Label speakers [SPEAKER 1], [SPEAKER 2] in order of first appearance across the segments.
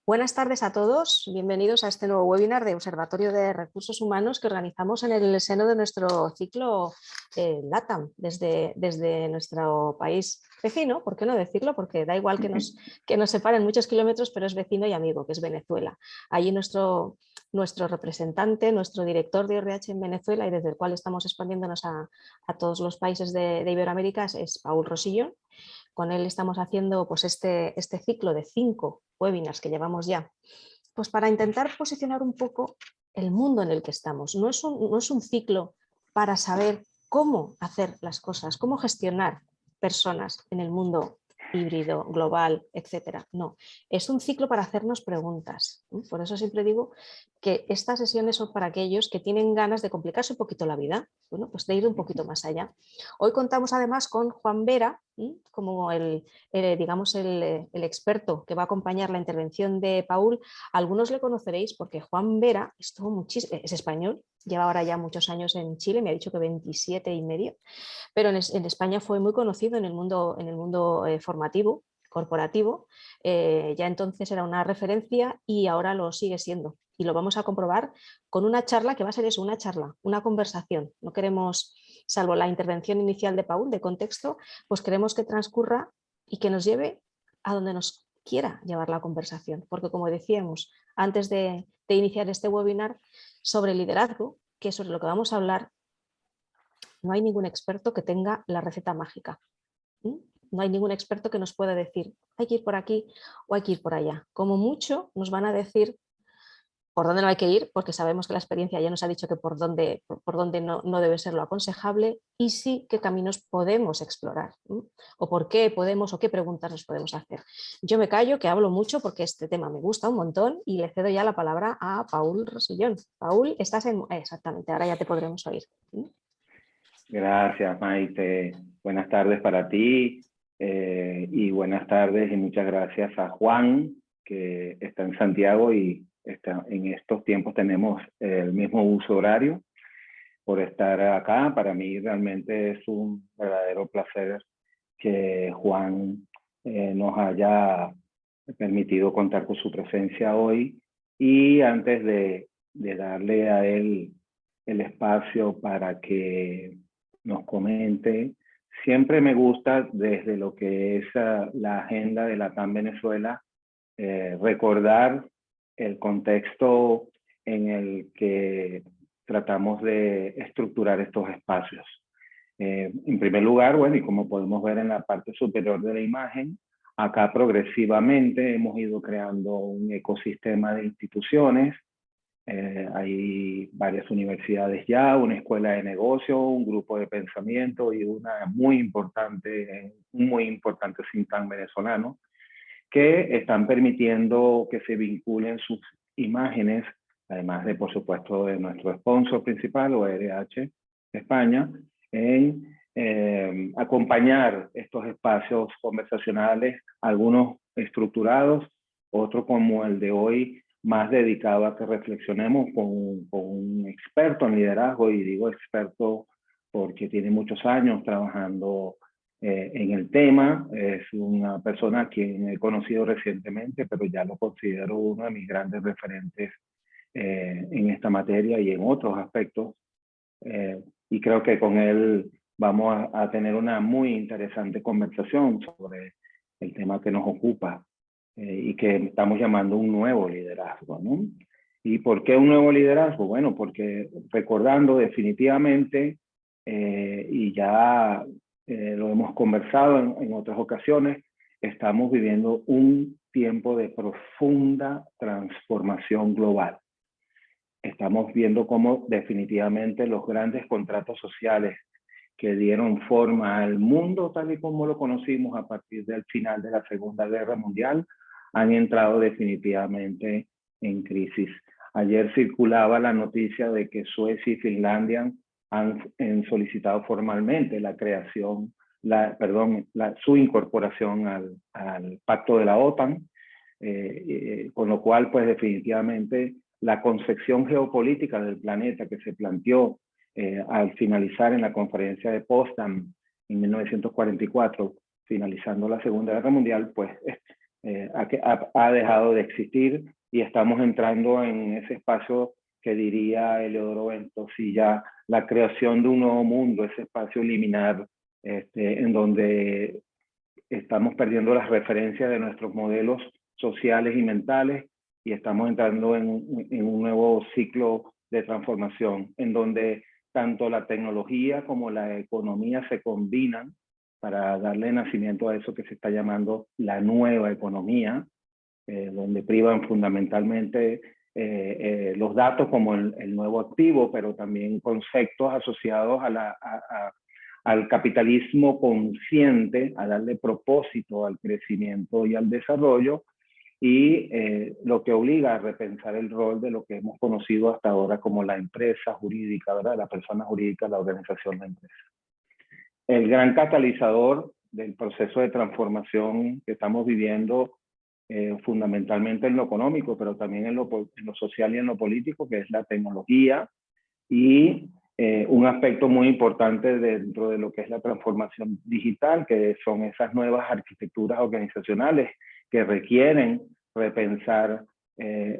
[SPEAKER 1] Buenas tardes a todos, bienvenidos a este nuevo webinar de Observatorio de Recursos Humanos que organizamos en el seno de nuestro ciclo LATAM, desde nuestro país vecino, ¿por qué no decirlo? Porque da igual que nos separen muchos kilómetros, pero es vecino y amigo, que es Venezuela. Allí nuestro representante, nuestro director de ORH en Venezuela y desde el cual estamos expandiéndonos a todos los países de Iberoamérica es Paul Rosillón. Con él estamos haciendo pues, este ciclo de 5 webinars que llevamos ya, pues para intentar posicionar un poco el mundo en el que estamos. No es un ciclo para saber cómo hacer las cosas, cómo gestionar personas en el mundo híbrido, global, etcétera. No, es un ciclo para hacernos preguntas. Por eso siempre digo que estas sesiones son para aquellos que tienen ganas de complicarse un poquito la vida, bueno, pues de ir un poquito más allá. Hoy contamos además con Juan Vera, como digamos el experto que va a acompañar la intervención de Paul. Algunos le conoceréis porque Juan Vera es español, lleva ahora ya muchos años en Chile, me ha dicho que 27 y medio, pero en España fue muy conocido en el mundo formativo, corporativo, ya entonces era una referencia y ahora lo sigue siendo. Y lo vamos a comprobar con una charla que va a ser eso, una charla, una conversación. No queremos, salvo la intervención inicial de Paul, de contexto, pues queremos que transcurra y que nos lleve a donde nos quiera llevar la conversación. Porque como decíamos antes de iniciar este webinar sobre liderazgo, que es sobre lo que vamos a hablar, no hay ningún experto que tenga la receta mágica. No hay ningún experto que nos pueda decir hay que ir por aquí o hay que ir por allá. Como mucho nos van a decir por dónde no hay que ir, porque sabemos que la experiencia ya nos ha dicho que por dónde no debe ser lo aconsejable, y sí qué caminos podemos explorar, o por qué podemos, o qué preguntas nos podemos hacer. Yo me callo, que hablo mucho porque este tema me gusta un montón, y le cedo ya la palabra a Paul Rosillón. Paul, estás en... Exactamente, ahora ya te podremos oír.
[SPEAKER 2] Gracias, Maite. Buenas tardes para ti y buenas tardes y muchas gracias a Juan, que está en Santiago y en estos tiempos tenemos el mismo uso horario, por estar acá. Para mí realmente es un verdadero placer que Juan nos haya permitido contar con su presencia hoy. Y antes de darle a él el espacio para que nos comente, siempre me gusta desde lo que es la agenda de LATAM Venezuela, recordar el contexto en el que tratamos de estructurar estos espacios. En primer lugar, bueno, y como podemos ver en la parte superior de la imagen, acá progresivamente hemos ido creando un ecosistema de instituciones. Hay varias universidades ya, una escuela de negocio, un grupo de pensamiento y un muy importante think tank venezolano que están permitiendo que se vinculen sus imágenes, además de, por supuesto, de nuestro sponsor principal, ORH España, en acompañar estos espacios conversacionales, algunos estructurados, otros como el de hoy, más dedicado a que reflexionemos con un experto en liderazgo, y digo experto porque tiene muchos años trabajando en el tema. Es una persona a quien he conocido recientemente, pero ya lo considero uno de mis grandes referentes en esta materia y en otros aspectos. Y creo que con él vamos a tener una muy interesante conversación sobre el tema que nos ocupa y que estamos llamando un nuevo liderazgo, ¿no? ¿Y por qué un nuevo liderazgo? Bueno, porque recordando definitivamente, y ya lo hemos conversado en otras ocasiones, estamos viviendo un tiempo de profunda transformación global. Estamos viendo cómo definitivamente los grandes contratos sociales que dieron forma al mundo tal y como lo conocimos a partir del final de la Segunda Guerra Mundial han entrado definitivamente en crisis. Ayer circulaba la noticia de que Suecia y Finlandia han solicitado formalmente la creación, su incorporación al pacto de la OTAN, con lo cual, pues definitivamente la concepción geopolítica del planeta que se planteó al finalizar en la conferencia de Potsdam en 1944, finalizando la Segunda Guerra Mundial, pues ha dejado de existir y estamos entrando en ese espacio que diría Eleodoro Ventosilla, la creación de un nuevo mundo, ese espacio liminar en donde estamos perdiendo las referencias de nuestros modelos sociales y mentales y estamos entrando en un nuevo ciclo de transformación en donde tanto la tecnología como la economía se combinan para darle nacimiento a eso que se está llamando la nueva economía, donde privan fundamentalmente los datos como el nuevo activo, pero también conceptos asociados al capitalismo consciente, a darle propósito al crecimiento y al desarrollo, y lo que obliga a repensar el rol de lo que hemos conocido hasta ahora como la empresa jurídica, ¿verdad? La persona jurídica, la organización, la empresa. El gran catalizador del proceso de transformación que estamos viviendo, fundamentalmente en lo económico, pero también en lo social y en lo político, que es la tecnología, y un aspecto muy importante dentro de lo que es la transformación digital, que son esas nuevas arquitecturas organizacionales que requieren repensar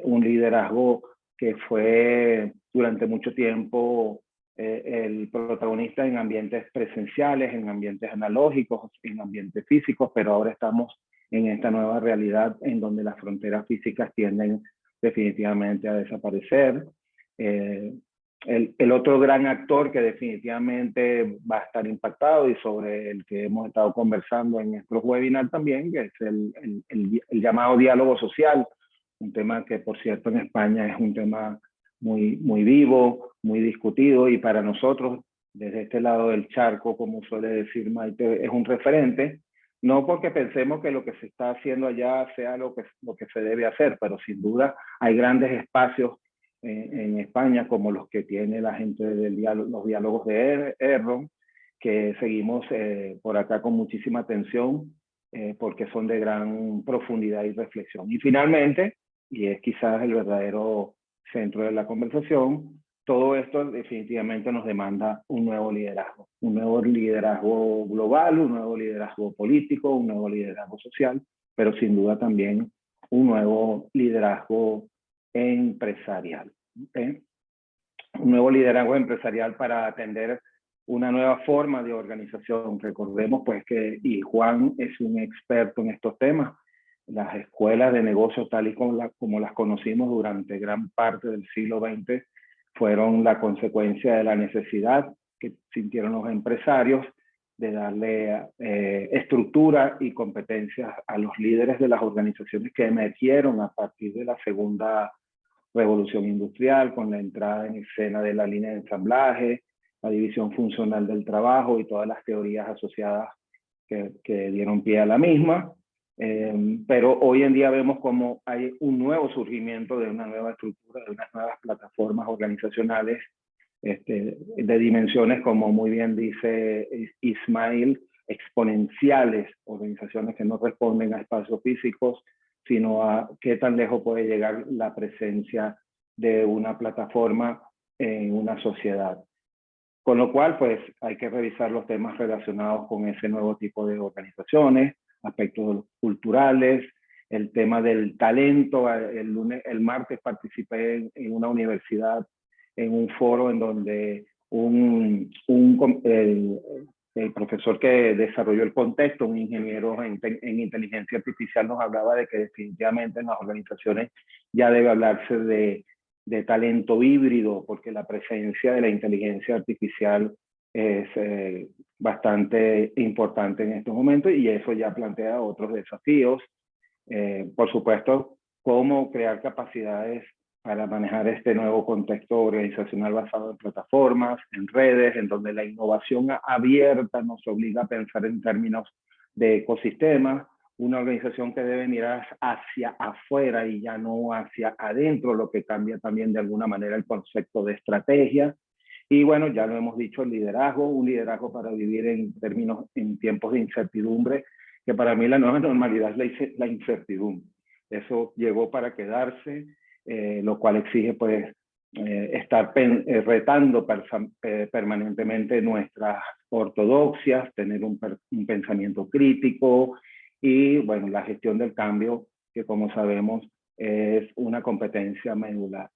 [SPEAKER 2] un liderazgo que fue durante mucho tiempo el protagonista en ambientes presenciales, en ambientes analógicos, en ambientes físicos, pero ahora estamos en esta nueva realidad en donde las fronteras físicas tienden definitivamente a desaparecer. El otro gran actor que definitivamente va a estar impactado y sobre el que hemos estado conversando en nuestros webinars también, que es el llamado diálogo social, un tema que por cierto en España es un tema muy vivo, muy discutido, y para nosotros desde este lado del charco, como suele decir Maite, es un referente, no porque pensemos que lo que se está haciendo allá sea lo que se debe hacer, pero sin duda hay grandes espacios en España, como los que tiene la gente del los diálogos de Erron, que seguimos por acá con muchísima atención, porque son de gran profundidad y reflexión. Y finalmente, y es quizás el verdadero centro de la conversación, todo esto definitivamente nos demanda un nuevo liderazgo global, un nuevo liderazgo político, un nuevo liderazgo social, pero sin duda también un nuevo liderazgo empresarial. Un nuevo liderazgo empresarial para atender una nueva forma de organización. Recordemos pues que, y Juan es un experto en estos temas, las escuelas de negocios tal y como las conocimos durante gran parte del siglo XX fueron la consecuencia de la necesidad que sintieron los empresarios de darle estructura y competencias a los líderes de las organizaciones que emergieron a partir de la segunda revolución industrial, con la entrada en escena de la línea de ensamblaje, la división funcional del trabajo y todas las teorías asociadas que dieron pie a la misma. Pero hoy en día vemos como hay un nuevo surgimiento de una nueva estructura, de unas nuevas plataformas organizacionales de dimensiones, como muy bien dice Ismail, exponenciales, organizaciones que no responden a espacios físicos, sino a qué tan lejos puede llegar la presencia de una plataforma en una sociedad. Con lo cual, pues, hay que revisar los temas relacionados con ese nuevo tipo de organizaciones, aspectos culturales, el tema del talento. El martes participé en una universidad, en un foro en donde el profesor que desarrolló el contexto, un ingeniero en inteligencia artificial, nos hablaba de que definitivamente en las organizaciones ya debe hablarse de talento híbrido, porque la presencia de la inteligencia artificial es bastante importante en estos momentos, y eso ya plantea otros desafíos. Por supuesto, cómo crear capacidades para manejar este nuevo contexto organizacional basado en plataformas, en redes, en donde la innovación abierta nos obliga a pensar en términos de ecosistemas, una organización que debe mirar hacia afuera y ya no hacia adentro, lo que cambia también de alguna manera el concepto de estrategia. Y bueno, ya lo hemos dicho, el liderazgo, un liderazgo para vivir en tiempos de incertidumbre, que para mí la nueva normalidad es la incertidumbre. Eso llegó para quedarse, lo cual exige pues estar retando permanentemente nuestras ortodoxias, tener un pensamiento crítico y bueno, la gestión del cambio, que como sabemos es una competencia medular.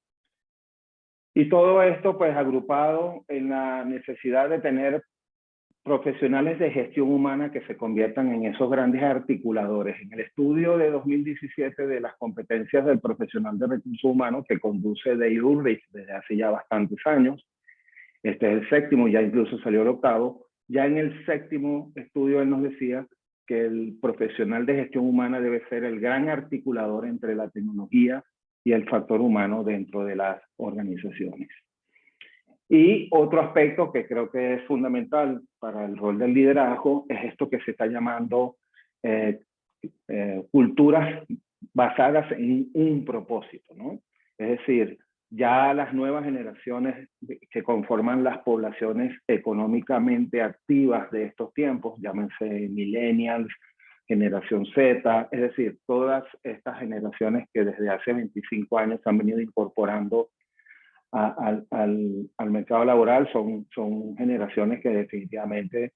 [SPEAKER 2] Y todo esto pues agrupado en la necesidad de tener profesionales de gestión humana que se conviertan en esos grandes articuladores. En el estudio de 2017 de las competencias del profesional de recursos humanos que conduce Dale Ulrich desde hace ya bastantes años, este es el séptimo, ya incluso salió el octavo, ya en el séptimo estudio él nos decía que el profesional de gestión humana debe ser el gran articulador entre la tecnología y el factor humano dentro de las organizaciones. Y otro aspecto que creo que es fundamental para el rol del liderazgo es esto que se está llamando culturas basadas en un propósito, ¿no? Es decir, ya las nuevas generaciones que conforman las poblaciones económicamente activas de estos tiempos, llámense millennials, generación Z, es decir, todas estas generaciones que desde hace 25 años han venido incorporando al mercado laboral, son generaciones que definitivamente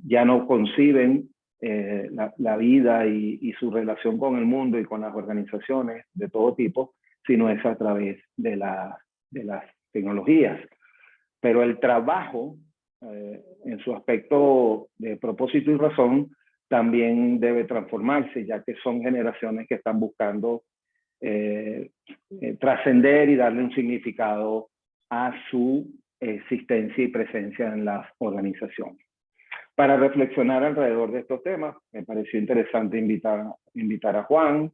[SPEAKER 2] ya no conciben la vida y su relación con el mundo y con las organizaciones de todo tipo, sino es a través de las tecnologías. Pero el trabajo, en su aspecto de propósito y razón, también debe transformarse, ya que son generaciones que están buscando trascender y darle un significado a su existencia y presencia en las organizaciones. Para reflexionar alrededor de estos temas, me pareció interesante invitar a Juan.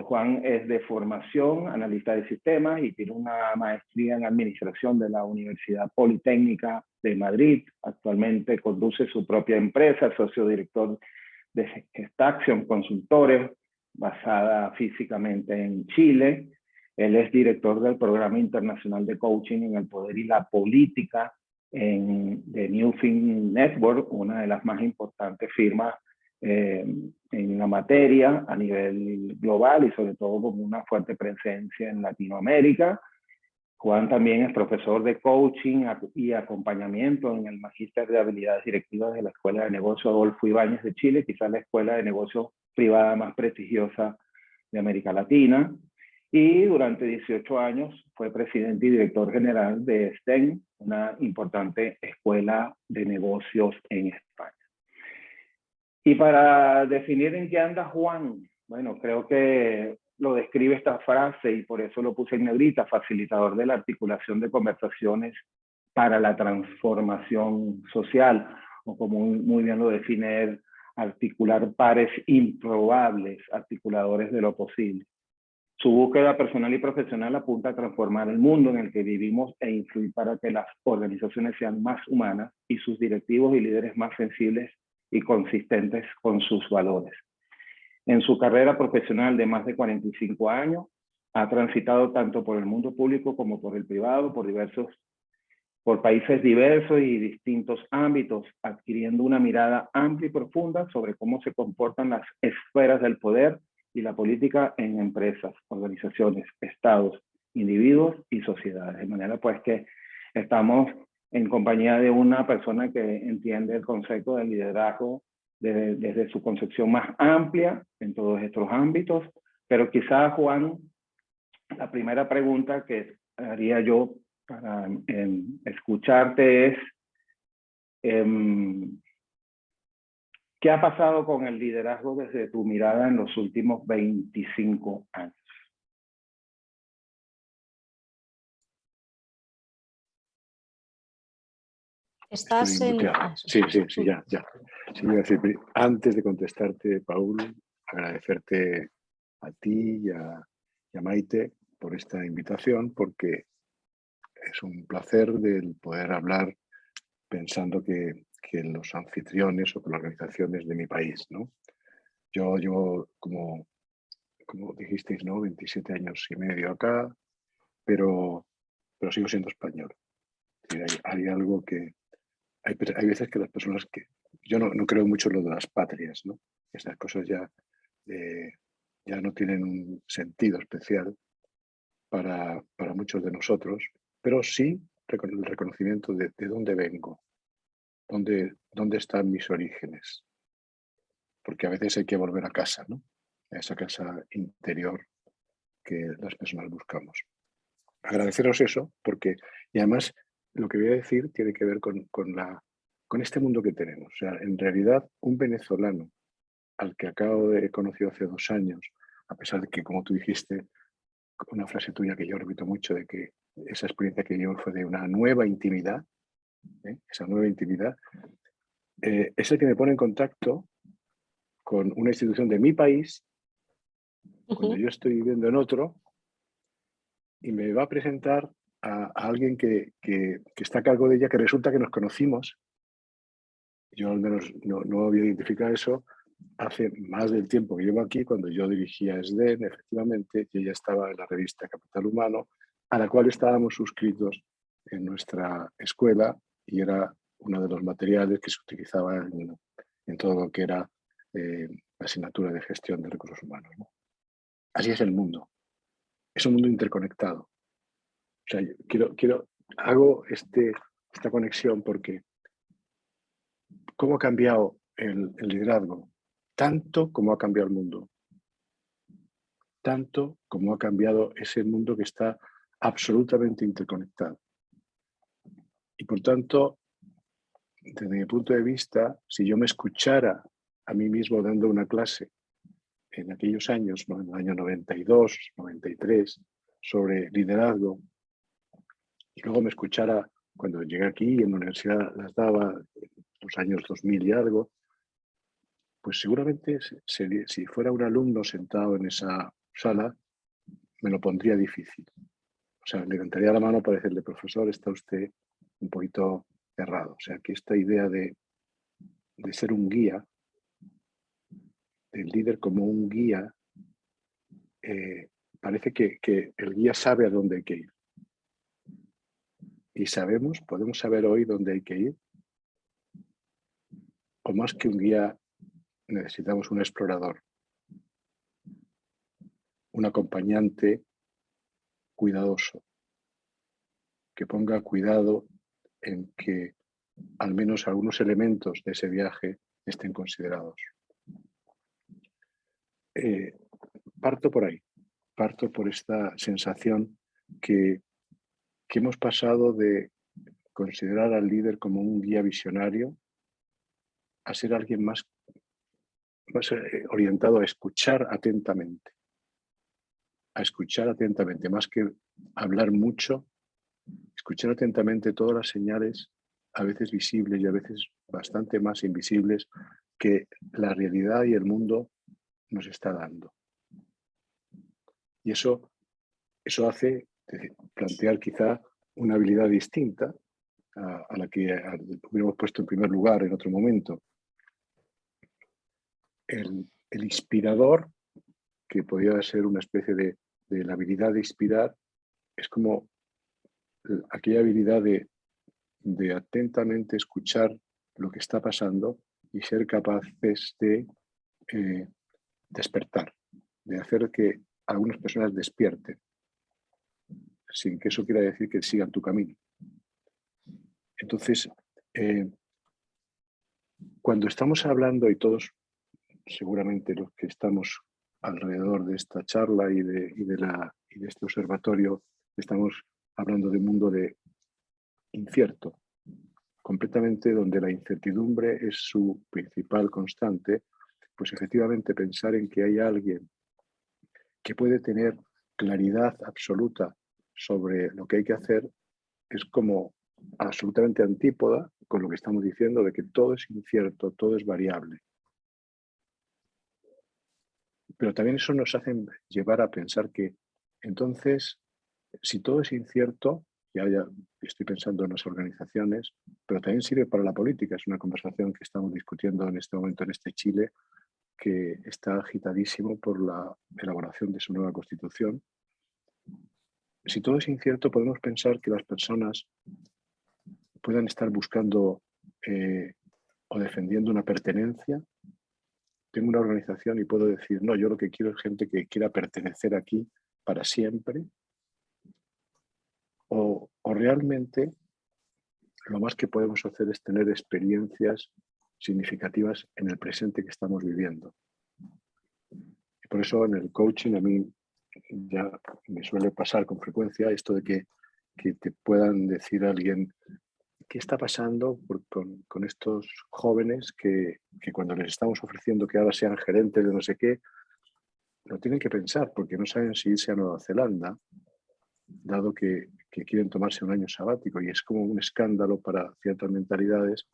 [SPEAKER 2] Juan es de formación analista de sistemas y tiene una maestría en administración de la Universidad Politécnica de Madrid. Actualmente conduce su propia empresa, socio director de Gestaction Consultores, basada físicamente en Chile. Él es director del Programa Internacional de Coaching en el Poder y la Política de New Think Network, una de las más importantes firmas en la materia a nivel global y sobre todo con una fuerte presencia en Latinoamérica. Juan también es profesor de coaching y acompañamiento en el Magíster de Habilidades Directivas de la Escuela de Negocios Adolfo Ibáñez de Chile, quizás la escuela de negocios privada más prestigiosa de América Latina. Y durante 18 años fue presidente y director general de STEM, una importante escuela de negocios en España. Y para definir en qué anda Juan, bueno, creo que lo describe esta frase y por eso lo puse en negrita: facilitador de la articulación de conversaciones para la transformación social, o como muy bien lo define él, articular pares improbables, articuladores de lo posible. Su búsqueda personal y profesional apunta a transformar el mundo en el que vivimos e influir para que las organizaciones sean más humanas y sus directivos y líderes más sensibles y consistentes con sus valores. En su carrera profesional de más de 45 años, ha transitado tanto por el mundo público como por el privado, por países diversos y distintos ámbitos, adquiriendo una mirada amplia y profunda sobre cómo se comportan las esferas del poder y la política en empresas, organizaciones, estados, individuos y sociedades. De manera pues que estamos en compañía de una persona que entiende el concepto de liderazgo desde su concepción más amplia en todos estos ámbitos. Pero quizás, Juan, la primera pregunta que haría yo para escucharte es, ¿qué ha pasado con el liderazgo desde tu mirada en los últimos 25 años?
[SPEAKER 1] Estás en...
[SPEAKER 3] Sí, ya. Sí, iba a decir, antes de contestarte, Paul, agradecerte a ti y a Maite por esta invitación, porque es un placer del poder hablar pensando que los anfitriones o con las organizaciones de mi país, ¿no? Yo llevo, como dijisteis, ¿no?, 27 años y medio acá, pero sigo siendo español. Hay algo que... Hay veces que las personas que... Yo no creo mucho en lo de las patrias, ¿no? Estas cosas ya no tienen un sentido especial para muchos de nosotros, pero sí el reconocimiento de dónde vengo, dónde están mis orígenes. porque a veces hay que volver a casa, ¿no? A esa casa interior que las personas buscamos. Agradeceros eso, porque, y además lo que voy a decir tiene que ver con este mundo que tenemos. O sea, en realidad, un venezolano al que acabo de conocer hace 2 años, a pesar de que, como tú dijiste, una frase tuya que yo repito mucho, de que esa experiencia que yo fue de una nueva intimidad, esa nueva intimidad, es el que me pone en contacto con una institución de mi país, cuando yo estoy viviendo en otro, y me va a presentar a alguien que está a cargo de ella, que resulta que nos conocimos. Yo al menos no había identificado eso hace más del tiempo que llevo aquí, cuando yo dirigía SDEN, efectivamente, y ella estaba en la revista Capital Humano, a la cual estábamos suscritos en nuestra escuela, y era uno de los materiales que se utilizaba en todo lo que era la asignatura de gestión de recursos humanos, ¿no? Así es el mundo. Es un mundo interconectado. O sea, hago esta conexión porque ¿cómo ha cambiado el liderazgo? Tanto como ha cambiado el mundo. Tanto como ha cambiado ese mundo que está absolutamente interconectado. Y por tanto, desde mi punto de vista, si yo me escuchara a mí mismo dando una clase en aquellos años, ¿no? En el año 92, 93, sobre liderazgo, y luego me escuchara cuando llegué aquí, en la universidad las daba, en los años 2000 y algo, pues seguramente si fuera un alumno sentado en esa sala, me lo pondría difícil. O sea, levantaría la mano para decirle, profesor, está usted un poquito errado. O sea, que esta idea de ser un guía, del líder como un guía, parece que el guía sabe a dónde hay que ir. Y podemos saber hoy dónde hay que ir. O más que un guía, necesitamos un explorador, un acompañante cuidadoso, que ponga cuidado en que al menos algunos elementos de ese viaje estén considerados. Parto por ahí, parto por esta sensación que hemos pasado de considerar al líder como un guía visionario a ser alguien más orientado a escuchar atentamente, más que hablar mucho, escuchar atentamente todas las señales, a veces visibles y a veces bastante más invisibles, que la realidad y el mundo nos está dando. Y eso hace plantear quizá una habilidad distinta a la que hubiéramos puesto en primer lugar en otro momento. El inspirador, que podría ser una especie de la habilidad de inspirar, es como aquella habilidad de atentamente escuchar lo que está pasando y ser capaces de despertar, de hacer que algunas personas despierten, sin que eso quiera decir que sigan tu camino. Entonces, cuando estamos hablando, y todos seguramente los que estamos alrededor de esta charla y de este observatorio, estamos hablando de un mundo incierto, completamente donde la incertidumbre es su principal constante, pues efectivamente pensar en que hay alguien que puede tener claridad absoluta sobre lo que hay que hacer es como absolutamente antípoda con lo que estamos diciendo de que todo es incierto, todo es variable. Pero también eso nos hace llevar a pensar que entonces, si todo es incierto, ya estoy pensando en las organizaciones, pero también sirve para la política. Es una conversación que estamos discutiendo en este momento en este Chile, que está agitadísimo por la elaboración de su nueva constitución. Si todo es incierto, podemos pensar que las personas puedan estar buscando o defendiendo una pertenencia. Tengo una organización y puedo decir, no, yo lo que quiero es gente que quiera pertenecer aquí para siempre. O realmente lo más que podemos hacer es tener experiencias significativas en el presente que estamos viviendo. Y por eso en el coaching a mí ya me suele pasar con frecuencia esto de que te puedan decir a alguien qué está pasando con estos jóvenes que cuando les estamos ofreciendo que ahora sean gerentes de no sé qué, lo tienen que pensar porque no saben si irse a Nueva Zelanda, dado que quieren tomarse un año sabático, y es como un escándalo para ciertas mentalidades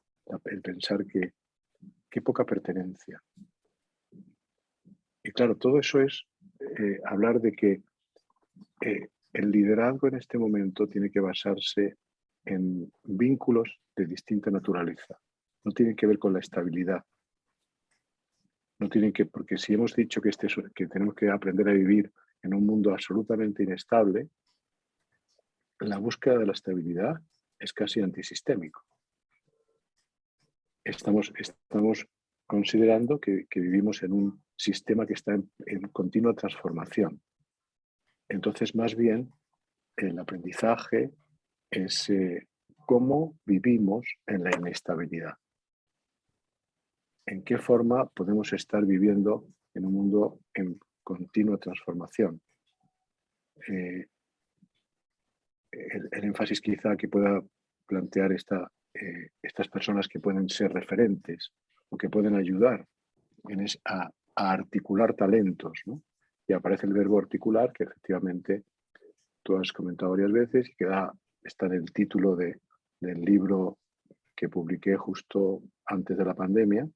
[SPEAKER 3] el pensar que qué poca pertenencia. Y claro, todo eso es hablar de que el liderazgo en este momento tiene que basarse en vínculos de distinta naturaleza. No tienen que ver con la estabilidad. No tienen que, porque si hemos dicho que tenemos que aprender a vivir en un mundo absolutamente inestable, la búsqueda de la estabilidad es casi antisistémico. Estamos considerando que vivimos en un sistema que está en continua transformación. Entonces, más bien, el aprendizaje es cómo vivimos en la inestabilidad. ¿En qué forma podemos estar viviendo en un mundo en continua transformación? El énfasis quizá que pueda plantear estas personas que pueden ser referentes o que pueden ayudar a articular talentos, ¿no? Y aparece el verbo articular, que efectivamente tú has comentado varias veces y que está en el título del libro que publiqué justo antes de la pandemia.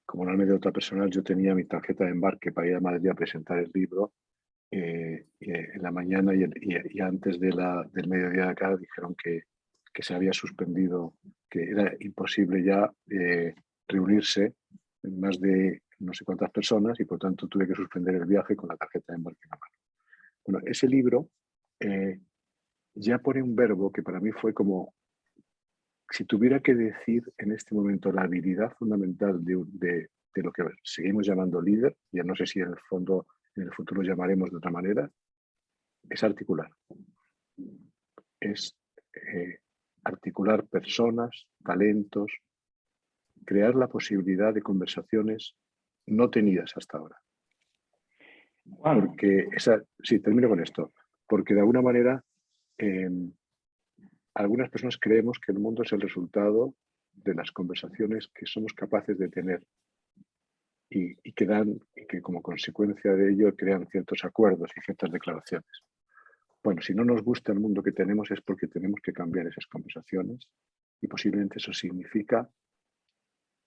[SPEAKER 3] Como una anécdota personal, yo tenía mi tarjeta de embarque para ir a Madrid a presentar el libro. En la mañana y antes del mediodía de acá dijeron que se había suspendido, que era imposible ya reunirse más de no sé cuántas personas y por tanto tuve que suspender el viaje con la tarjeta de embarque en la mano. Bueno, ese libro ya pone un verbo que para mí fue como, si tuviera que decir en este momento la habilidad fundamental de lo que seguimos llamando líder, ya no sé si en el fondo en el futuro llamaremos de otra manera, es articular. Es articular personas, talentos, crear la posibilidad de conversaciones no tenidas hasta ahora. Porque sí, termino con esto. Porque de alguna manera algunas personas creemos que el mundo es el resultado de las conversaciones que somos capaces de tener y que como consecuencia de ello crean ciertos acuerdos y ciertas declaraciones. Bueno, si no nos gusta el mundo que tenemos es porque tenemos que cambiar esas conversaciones y posiblemente eso significa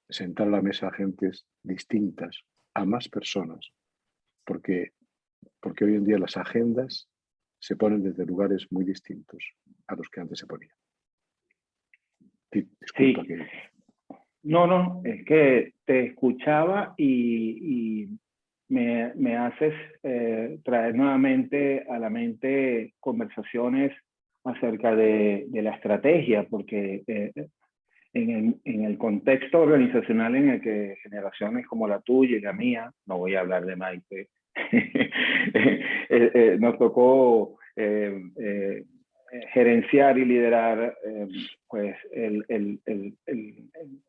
[SPEAKER 3] sentar a la mesa a gentes distintas, a más personas, porque hoy en día las agendas se ponen desde lugares muy distintos a los que antes se ponían. Sí, disculpa
[SPEAKER 2] sí.
[SPEAKER 3] que...
[SPEAKER 2] No, es que te escuchaba y me haces traer nuevamente a la mente conversaciones acerca de la estrategia, porque en el contexto organizacional en el que generaciones como la tuya y la mía, no voy a hablar de Maite, nos tocó gerenciar y liderar pues el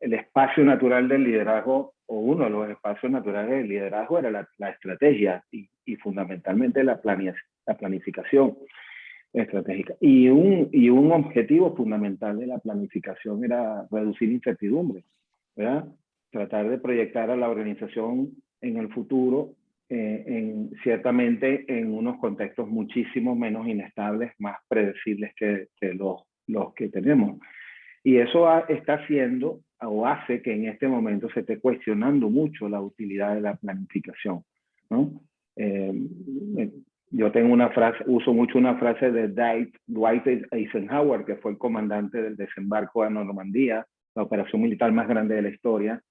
[SPEAKER 2] espacio natural del liderazgo, o uno de los espacios naturales del liderazgo era la estrategia y fundamentalmente la planificación estratégica. Y un objetivo fundamental de la planificación era reducir incertidumbre, ¿verdad? Tratar de proyectar a la organización en el futuro, ciertamente en unos contextos muchísimo menos inestables, más predecibles que los que tenemos. Y eso está haciendo o hace que en este momento se esté cuestionando mucho la utilidad de la planificación, ¿no? Yo tengo una frase, uso mucho una frase de Dwight Eisenhower, que fue el comandante del desembarco a Normandía, la operación militar más grande de la historia,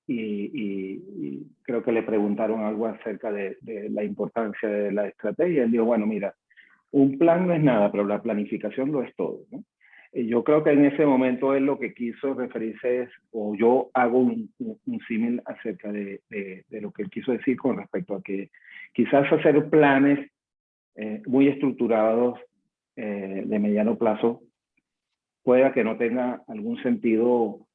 [SPEAKER 2] y creo que le preguntaron algo acerca de la importancia de la estrategia. Él dijo, bueno, mira, un plan no es nada, pero la planificación lo es todo, ¿no? Yo creo que en ese momento él lo que quiso referirse es, o yo hago un símil acerca de lo que él quiso decir con respecto a que quizás hacer planes muy estructurados de mediano plazo pueda que no tenga algún sentido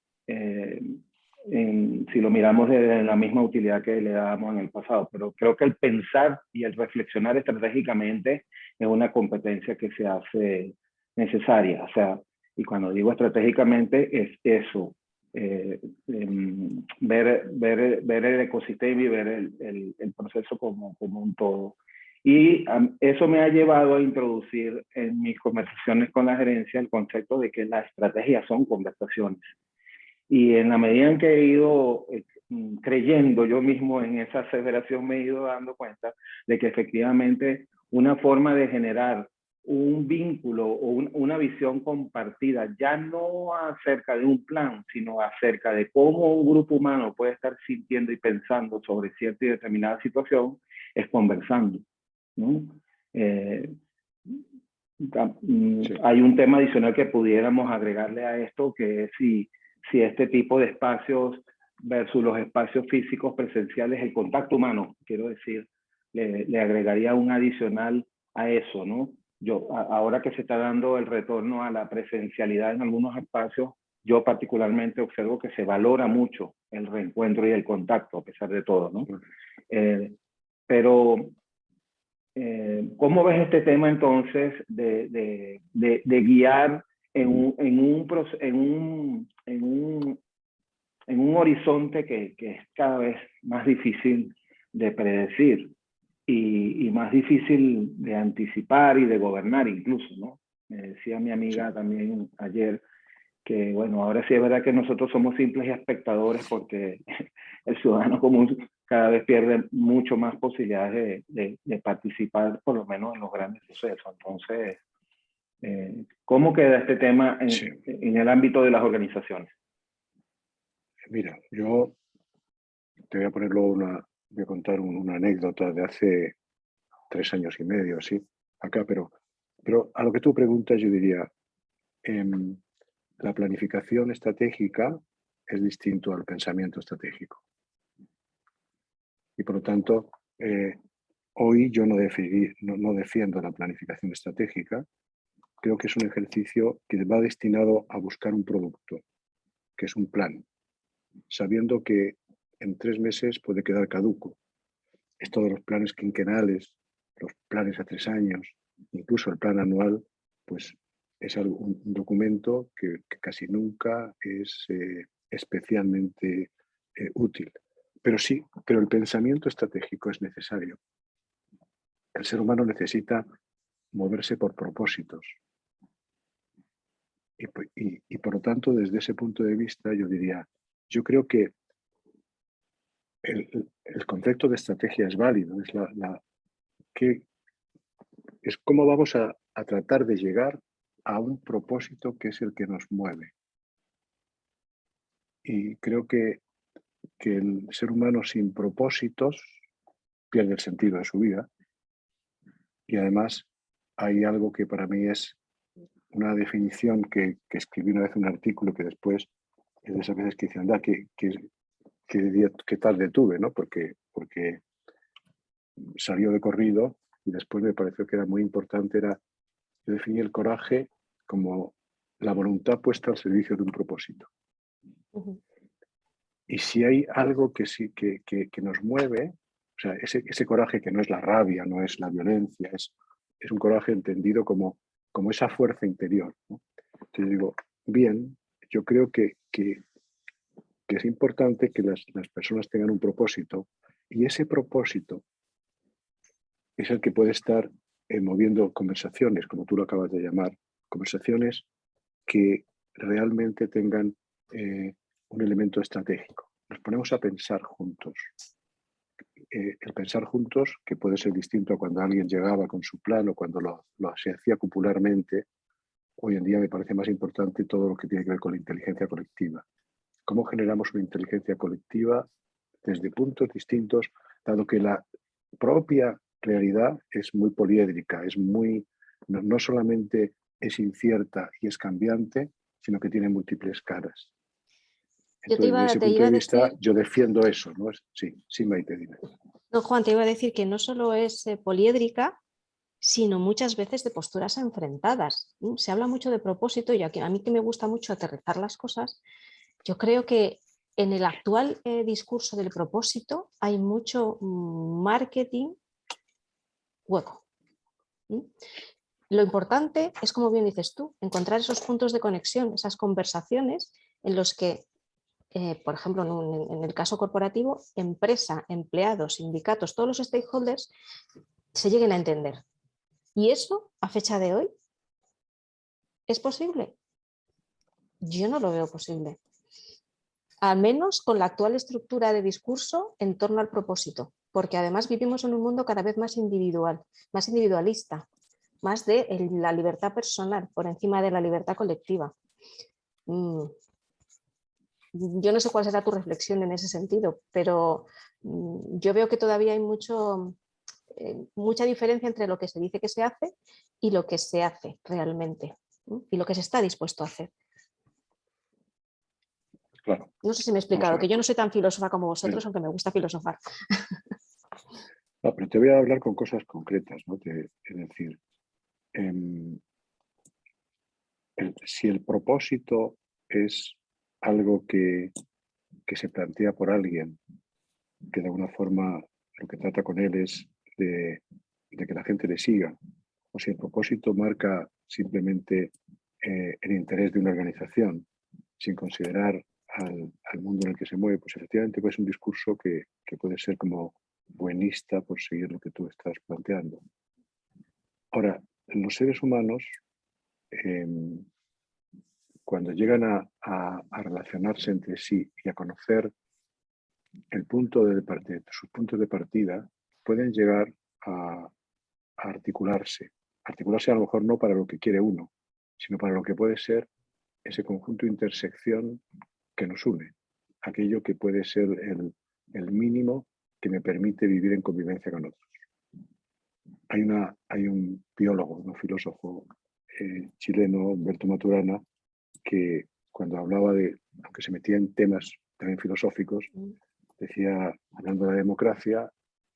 [SPEAKER 2] si lo miramos de la misma utilidad que le dábamos en el pasado. Pero creo que el pensar y el reflexionar estratégicamente es una competencia que se hace necesaria. O sea, y cuando digo estratégicamente es eso, ver el ecosistema y ver el proceso como un todo. Y eso me ha llevado a introducir en mis conversaciones con la gerencia el concepto de que las estrategias son conversaciones. Y en la medida en que he ido creyendo yo mismo en esa aseveración, me he ido dando cuenta de que efectivamente una forma de generar un vínculo o una visión compartida, ya no acerca de un plan, sino acerca de cómo un grupo humano puede estar sintiendo y pensando sobre cierta y determinada situación, es conversando, ¿no? Hay un tema adicional que pudiéramos agregarle a esto, que es si este tipo de espacios versus los espacios físicos presenciales, el contacto humano, quiero decir, le agregaría un adicional a eso, ¿no? Ahora que se está dando el retorno a la presencialidad en algunos espacios, yo particularmente observo que se valora mucho el reencuentro y el contacto, a pesar de todo, ¿no? Pero, ¿cómo ves este tema entonces de guiar en un horizonte que es cada vez más difícil de predecir y más difícil de anticipar y de gobernar incluso, ¿no? Me decía mi amiga también ayer que, bueno, ahora sí es verdad que nosotros somos simples espectadores porque el ciudadano común cada vez pierde mucho más posibilidades de participar, por lo menos en los grandes sucesos. Entonces, ¿cómo queda este tema en el ámbito de las organizaciones?
[SPEAKER 3] Mira, yo te voy a poner luego voy a contar una anécdota de hace 3 años y medio, así, acá, pero a lo que tú preguntas yo diría, la planificación estratégica es distinto al pensamiento estratégico. Y por lo tanto, hoy yo no defiendo la planificación estratégica. Creo que es un ejercicio que va destinado a buscar un producto, que es un plan, sabiendo que en 3 meses puede quedar caduco. Esto de los planes quinquenales, los planes a 3 años, incluso el plan anual, pues es un documento que casi nunca es especialmente útil. Pero el pensamiento estratégico es necesario. El ser humano necesita moverse por propósitos. Y por lo tanto, desde ese punto de vista, yo diría, yo creo que el concepto de estrategia es válido, es cómo vamos a tratar de llegar a un propósito que es el que nos mueve. Y creo que el ser humano sin propósitos pierde el sentido de su vida. Y además hay algo que para mí es una definición que escribí una vez un artículo que después es de esas veces que dicen, anda, qué tarde tuve, ¿no? Porque salió de corrido y después me pareció que era muy importante, yo definí el coraje como la voluntad puesta al servicio de un propósito. Y si hay algo que nos mueve, o sea, ese coraje que no es la rabia, no es la violencia, es un coraje entendido como esa fuerza interior, ¿no? Entonces digo, bien, yo creo que es importante que las personas tengan un propósito y ese propósito es el que puede estar moviendo conversaciones, como tú lo acabas de llamar, conversaciones que realmente tengan un elemento estratégico. Nos ponemos a pensar juntos. El pensar juntos, que puede ser distinto a cuando alguien llegaba con su plan o cuando se hacía popularmente, hoy en día me parece más importante todo lo que tiene que ver con la inteligencia colectiva. ¿Cómo generamos una inteligencia colectiva desde puntos distintos, dado que la propia realidad es muy poliédrica, no solamente es incierta y es cambiante, sino que tiene múltiples caras? Entonces, desde ese punto de vista, yo defiendo eso, ¿no? Sí, Maite, dime.
[SPEAKER 1] No, Juan, te iba a decir que no solo es poliédrica, sino muchas veces de posturas enfrentadas. Se habla mucho de propósito y a mí que me gusta mucho aterrizar las cosas, Yo creo que en el actual discurso del propósito hay mucho marketing hueco. Lo importante es, como bien dices tú, encontrar esos puntos de conexión, esas conversaciones en los que, por ejemplo, en el caso corporativo, empresa, empleados, sindicatos, todos los stakeholders se lleguen a entender. ¿Y eso, a fecha de hoy, es posible? Yo no lo veo posible. Al menos con la actual estructura de discurso en torno al propósito, porque además vivimos en un mundo cada vez más individual, más individualista, más de la libertad personal por encima de la libertad colectiva. Yo no sé cuál será tu reflexión en ese sentido, pero yo veo que todavía hay mucha diferencia entre lo que se dice que se hace y lo que se hace realmente, y lo que se está dispuesto a hacer.
[SPEAKER 3] Claro.
[SPEAKER 1] No sé si me he explicado, que yo no soy tan filósofa como vosotros, aunque me gusta filosofar.
[SPEAKER 3] No, pero te voy a hablar con cosas concretas, ¿no? Es decir, si el propósito es algo que se plantea por alguien, que de alguna forma lo que trata con él es de que la gente le siga, o si el propósito marca simplemente el interés de una organización, sin considerar al mundo en el que se mueve, pues efectivamente pues es un discurso que puede ser como buenista por seguir lo que tú estás planteando. Ahora, los seres humanos, cuando llegan a relacionarse entre sí y a conocer el punto de partida, sus puntos de partida, pueden llegar a articularse. Articularse a lo mejor no para lo que quiere uno, sino para lo que puede ser ese conjunto de intersección que nos une. Aquello que puede ser el mínimo que me permite vivir en convivencia con otros. Hay un biólogo, un filósofo chileno, Humberto Maturana, que cuando hablaba aunque se metía en temas también filosóficos, decía, hablando de la democracia,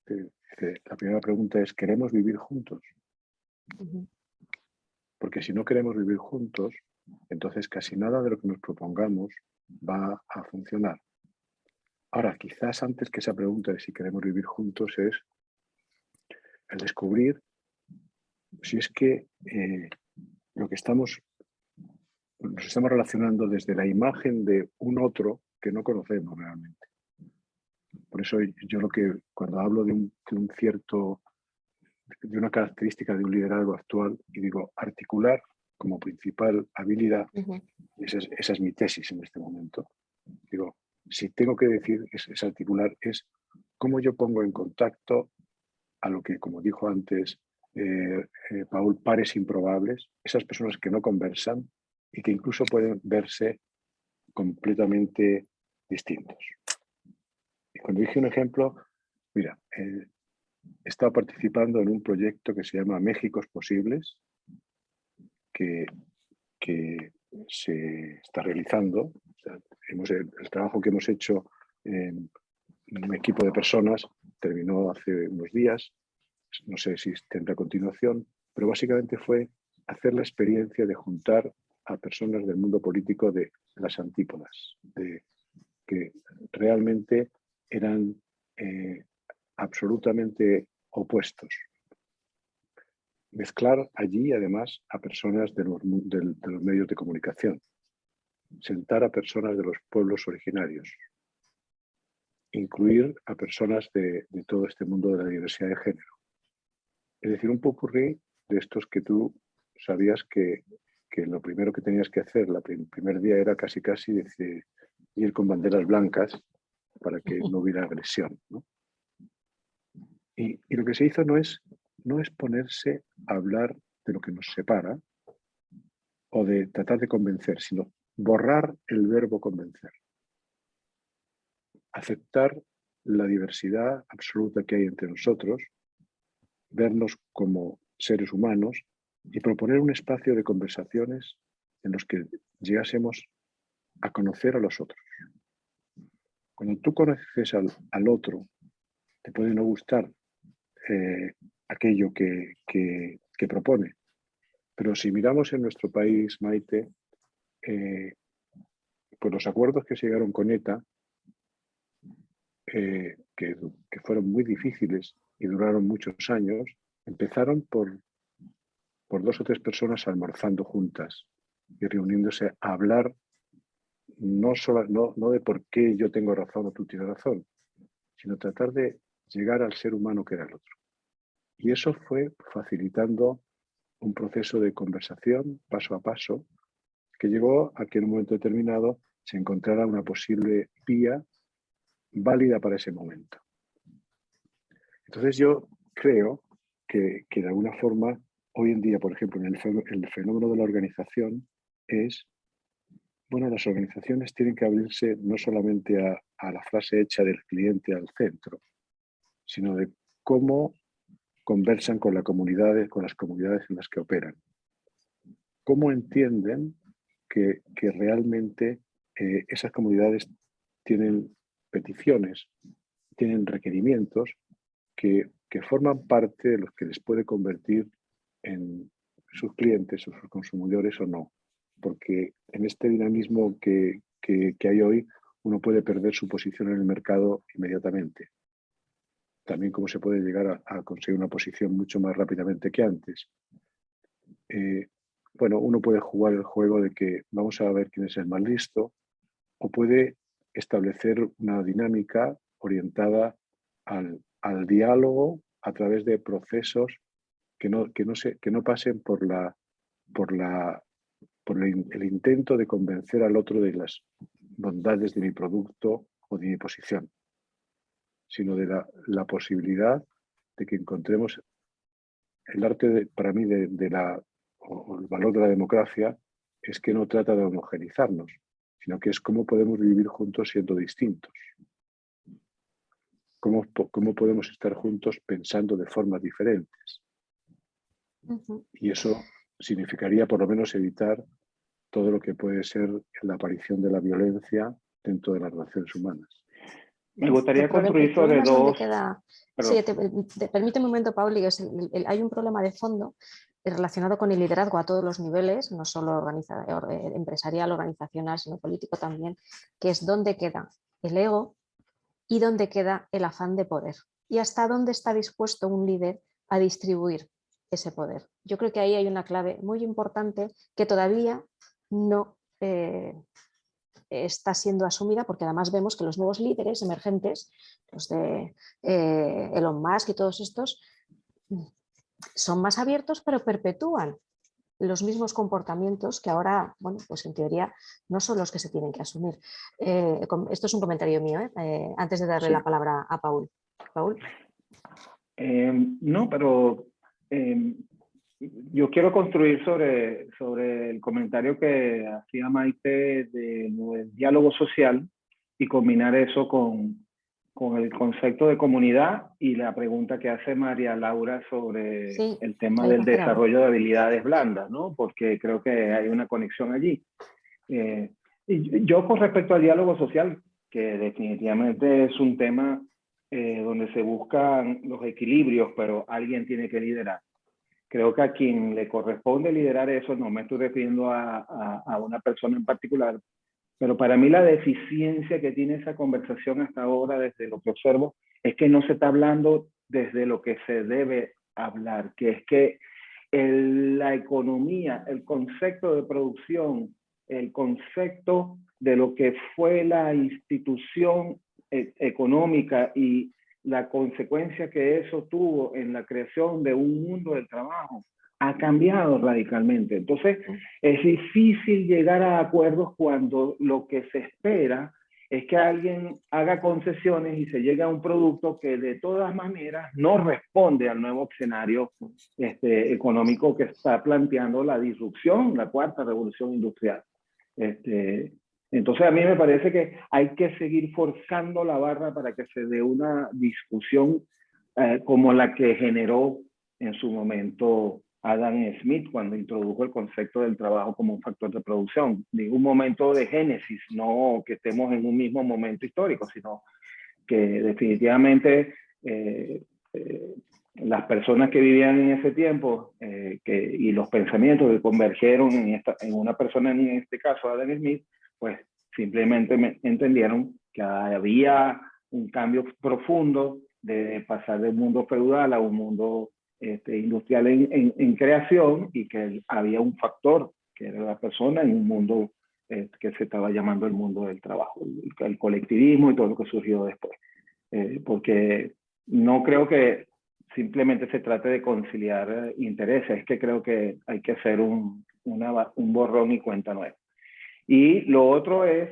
[SPEAKER 3] la primera pregunta es, ¿queremos vivir juntos? Porque si no queremos vivir juntos, entonces casi nada de lo que nos propongamos va a funcionar. Ahora, quizás antes que esa pregunta de si queremos vivir juntos es el descubrir si es que nos estamos relacionando desde la imagen de un otro que no conocemos realmente. Por eso yo cuando hablo de una característica de un liderazgo actual, y digo articular como principal habilidad, esa es mi tesis en este momento. Digo, si tengo que decir es articular, es cómo yo pongo en contacto a lo que, como dijo antes Paul, pares improbables, esas personas que no conversan y que incluso pueden verse completamente distintos. Y cuando dije un ejemplo, mira, he estado participando en un proyecto que se llama Méxicos Posibles, que se está realizando. O sea, el trabajo que hemos hecho en un equipo de personas terminó hace unos días. No sé si tendrá continuación, pero básicamente fue hacer la experiencia de juntar a personas del mundo político de las antípodas, que realmente eran absolutamente opuestos. Mezclar allí, además, a personas de los medios de comunicación. Sentar a personas de los pueblos originarios. Incluir a personas de todo este mundo de la diversidad de género. Es decir, un popurrí de estos que tú sabías que lo primero que tenías que hacer el primer día era casi decir, ir con banderas blancas para que no hubiera agresión, ¿no? Y lo que se hizo no es ponerse a hablar de lo que nos separa o de tratar de convencer, sino borrar el verbo convencer. Aceptar la diversidad absoluta que hay entre nosotros, vernos como seres humanos y proponer un espacio de conversaciones en los que llegásemos a conocer a los otros. Cuando tú conoces al otro, te puede no gustar aquello que propone. Pero si miramos en nuestro país, Maite, pues los acuerdos que se llegaron con ETA, que fueron muy difíciles y duraron muchos años, empezaron por 2 o 3 personas almorzando juntas y reuniéndose a hablar no de por qué yo tengo razón o tú tienes razón, sino tratar de llegar al ser humano que era el otro. Y eso fue facilitando un proceso de conversación paso a paso que llegó a que en un momento determinado se encontrara una posible vía válida para ese momento. Entonces yo creo que de alguna forma, hoy en día, por ejemplo, en el fenómeno de la organización es, bueno, las organizaciones tienen que abrirse no solamente a la frase hecha del cliente al centro, sino de cómo conversan con las comunidades en las que operan. Cómo entienden que realmente esas comunidades tienen peticiones, tienen requerimientos que forman parte de los que les puede convertir en sus clientes o sus consumidores o no. Porque en este dinamismo que hay hoy, uno puede perder su posición en el mercado inmediatamente. También cómo se puede llegar a conseguir una posición mucho más rápidamente que antes. Bueno, uno puede jugar el juego de que vamos a ver quién es el más listo, o puede establecer una dinámica orientada al diálogo a través de procesos que no pasen por el intento de convencer al otro de las bondades de mi producto o de mi posición, sino de la posibilidad de que encontremos el arte, para mí, o el valor de la democracia es que no trata de homogenizarnos, sino que es cómo podemos vivir juntos siendo distintos. Cómo podemos estar juntos pensando de formas diferentes. Y eso significaría por lo menos evitar todo lo que puede ser la aparición de la violencia dentro de las relaciones humanas.
[SPEAKER 2] Me gustaría construir sobre dos...
[SPEAKER 1] Sí, permíteme un momento, Pauli, hay un problema de fondo relacionado con el liderazgo a todos los niveles, no solo empresarial, organizacional, sino político también, que es dónde queda el ego y dónde queda el afán de poder y hasta dónde está dispuesto un líder a distribuir ese poder. Yo creo que ahí hay una clave muy importante que todavía no está siendo asumida, porque además vemos que los nuevos líderes emergentes, los de Elon Musk y todos estos, son más abiertos pero perpetúan los mismos comportamientos que ahora, bueno, pues en teoría no son los que se tienen que asumir. Esto es un comentario mío, antes de darle la palabra a Paul. ¿Paul?
[SPEAKER 2] No, pero yo quiero construir sobre el comentario que hacía Maite del diálogo social y combinar eso con el concepto de comunidad y la pregunta que hace María Laura sobre el tema del desarrollo de habilidades blandas, ¿no? Porque creo que hay una conexión allí. Y yo con respecto al diálogo social, que definitivamente es un tema donde se buscan los equilibrios, pero alguien tiene que liderar. Creo que a quien le corresponde liderar eso, no me estoy refiriendo a una persona en particular, pero para mí la deficiencia que tiene esa conversación hasta ahora, desde lo que observo, es que no se está hablando desde lo que se debe hablar, que es que la economía, el concepto de producción, el concepto de lo que fue la institución económica y la consecuencia que eso tuvo en la creación de un mundo del trabajo, ha cambiado radicalmente. Entonces, es difícil llegar a acuerdos cuando lo que se espera es que alguien haga concesiones y se llegue a un producto que de todas maneras no responde al nuevo escenario económico que está planteando la disrupción, la cuarta revolución industrial. Entonces a mí me parece que hay que seguir forzando la barra para que se dé una discusión como la que generó en su momento Adam Smith cuando introdujo el concepto del trabajo como un factor de producción. Digo un momento de génesis, no que estemos en un mismo momento histórico, sino que definitivamente las personas que vivían en ese tiempo y los pensamientos que convergieron en una persona, en este caso Adam Smith, pues simplemente entendieron que había un cambio profundo de pasar del mundo feudal a un mundo industrial en creación, y que había un factor que era la persona en un mundo que se estaba llamando el mundo del trabajo, el colectivismo y todo lo que surgió después. Porque no creo que simplemente se trate de conciliar intereses, es que creo que hay que hacer un borrón y cuenta nueva. Y lo otro es,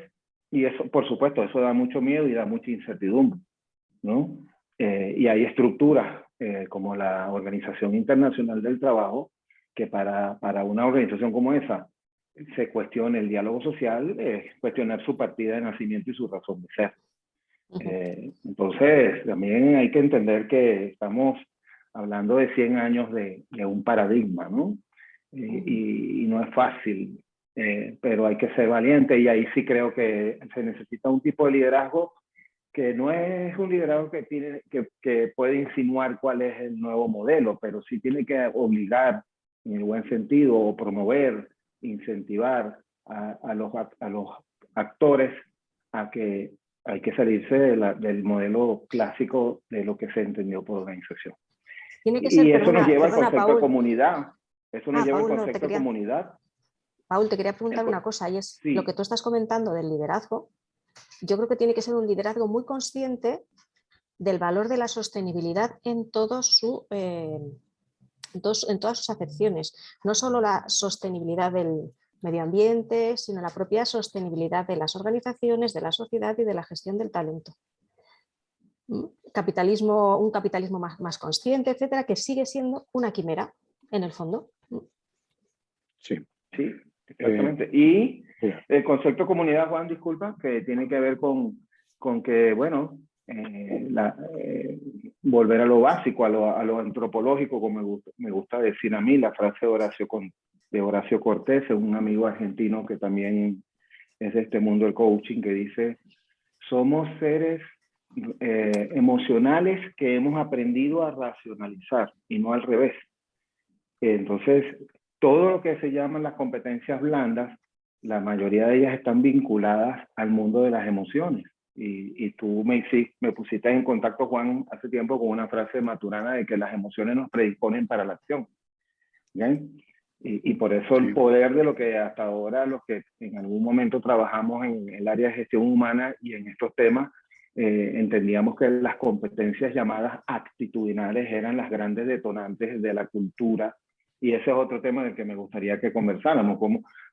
[SPEAKER 2] y eso por supuesto, eso da mucho miedo y da mucha incertidumbre, ¿no? Y hay estructuras como la Organización Internacional del Trabajo, que para una organización como esa se cuestione el diálogo social, es cuestionar su partida de nacimiento y su razón de ser. Entonces, también hay que entender que estamos hablando de 100 años de un paradigma, ¿no? Y no es fácil, pero hay que ser valiente, y ahí sí creo que se necesita un tipo de liderazgo que no es un liderazgo que puede insinuar cuál es el nuevo modelo, pero sí tiene que obligar, en el buen sentido, o promover, incentivar a los actores a que hay que salirse del modelo clásico de lo que se entendió por organización.
[SPEAKER 1] Tiene que ser,
[SPEAKER 2] Y eso nos lleva al
[SPEAKER 1] perdona,
[SPEAKER 2] concepto
[SPEAKER 1] Paul.
[SPEAKER 2] de comunidad. Eso nos lleva al
[SPEAKER 1] Paul,
[SPEAKER 2] concepto de comunidad.
[SPEAKER 1] Paul, te quería preguntar una cosa, y es
[SPEAKER 2] Sí.
[SPEAKER 1] Lo que tú estás comentando del liderazgo. Yo creo que tiene que ser un liderazgo muy consciente del valor de la sostenibilidad en todas sus acepciones. No solo la sostenibilidad del medio ambiente, sino la propia sostenibilidad de las organizaciones, de la sociedad y de la gestión del talento. Un capitalismo más consciente, etcétera, que sigue siendo una quimera, en el fondo.
[SPEAKER 3] Sí.
[SPEAKER 2] Sí, exactamente. Y el concepto de comunidad, Juan, disculpa, que tiene que ver con que, bueno, volver a lo básico, a lo antropológico, como me gusta decir a mí, la frase de Horacio Cortés, un amigo argentino que también es de este mundo del coaching, que dice: somos seres emocionales que hemos aprendido a racionalizar, y no al revés. Entonces, todo lo que se llaman las competencias blandas, la mayoría de ellas están vinculadas al mundo de las emociones. Y tú me pusiste en contacto, Juan, hace tiempo con una frase de Maturana de que las emociones nos predisponen para la acción. ¿Bien? Y por eso el poder de lo que hasta ahora, los que en algún momento trabajamos en el área de gestión humana y en estos temas, entendíamos que las competencias llamadas actitudinales eran las grandes detonantes de la cultura. Y ese es otro tema del que me gustaría que conversáramos,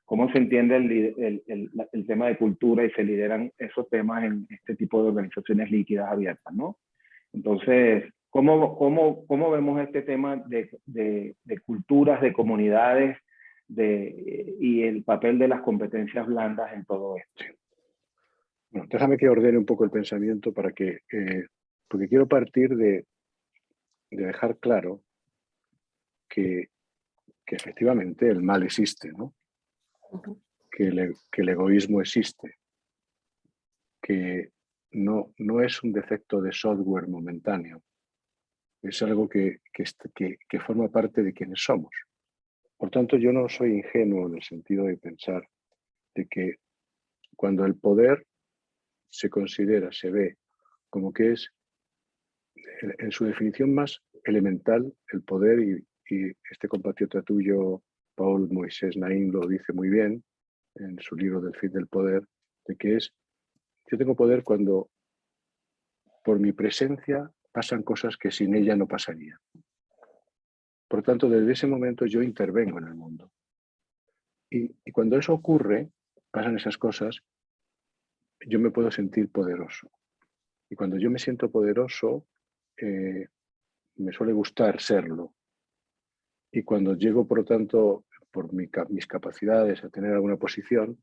[SPEAKER 2] cómo se entiende el tema de cultura y se lideran esos temas en este tipo de organizaciones líquidas abiertas, ¿no? Entonces, ¿cómo vemos este tema de culturas, de comunidades y el papel de las competencias blandas en todo esto?
[SPEAKER 3] Bueno, déjame que ordene un poco el pensamiento para que, porque quiero partir de dejar claro que efectivamente el mal existe, ¿no? Que el egoísmo existe, que no es un defecto de software momentáneo, es algo que forma parte de quienes somos. Por tanto, yo no soy ingenuo en el sentido de pensar de que cuando el poder se considera, se ve como que es en su definición más elemental, el poder, y este compatriota tuyo, Paul Moisés Naim, lo dice muy bien en su libro Del fin del poder, de que yo tengo poder cuando por mi presencia pasan cosas que sin ella no pasarían. Por tanto, desde ese momento yo intervengo en el mundo. Y cuando eso ocurre, pasan esas cosas, yo me puedo sentir poderoso. Y cuando yo me siento poderoso, me suele gustar serlo. Y cuando llego, por lo tanto, por mis capacidades a tener alguna posición,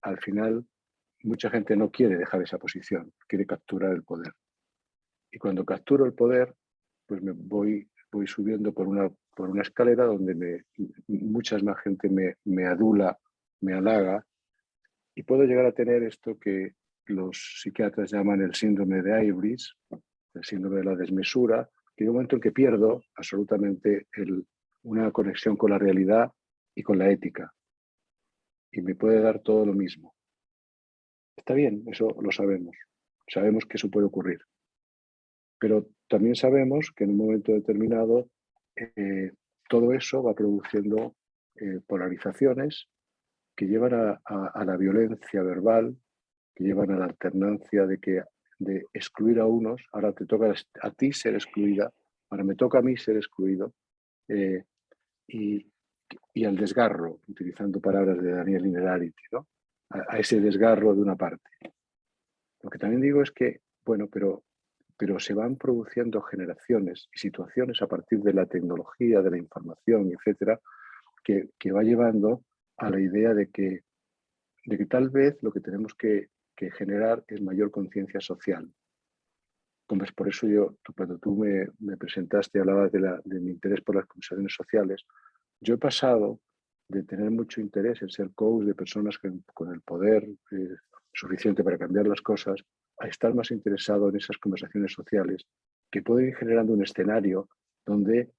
[SPEAKER 3] al final mucha gente no quiere dejar esa posición, quiere capturar el poder. Y cuando capturo el poder, pues me voy subiendo por una escalera donde mucha más gente me adula, me halaga, y puedo llegar a tener esto que los psiquiatras llaman el síndrome de Ibris, el síndrome de la desmesura, que hay un momento en que pierdo absolutamente una conexión con la realidad y con la ética. Y me puede dar todo lo mismo. Está bien, eso lo sabemos. Sabemos que eso puede ocurrir. Pero también sabemos que en un momento determinado todo eso va produciendo polarizaciones que llevan a la violencia verbal, que llevan a la alternancia de excluir a unos, ahora te toca a ti ser excluida, ahora me toca a mí ser excluido, y al desgarro, utilizando palabras de Daniel Innerarity, ¿no? A ese desgarro de una parte. Lo que también digo es que, bueno, pero se van produciendo generaciones y situaciones a partir de la tecnología, de la información, etcétera, que va llevando a la idea de que tal vez lo que tenemos que generar es mayor conciencia social. Entonces, por eso cuando tú me presentaste y hablabas de mi interés por las conversaciones sociales, yo he pasado de tener mucho interés en ser coach de personas con el poder suficiente para cambiar las cosas, a estar más interesado en esas conversaciones sociales que pueden ir generando un escenario donde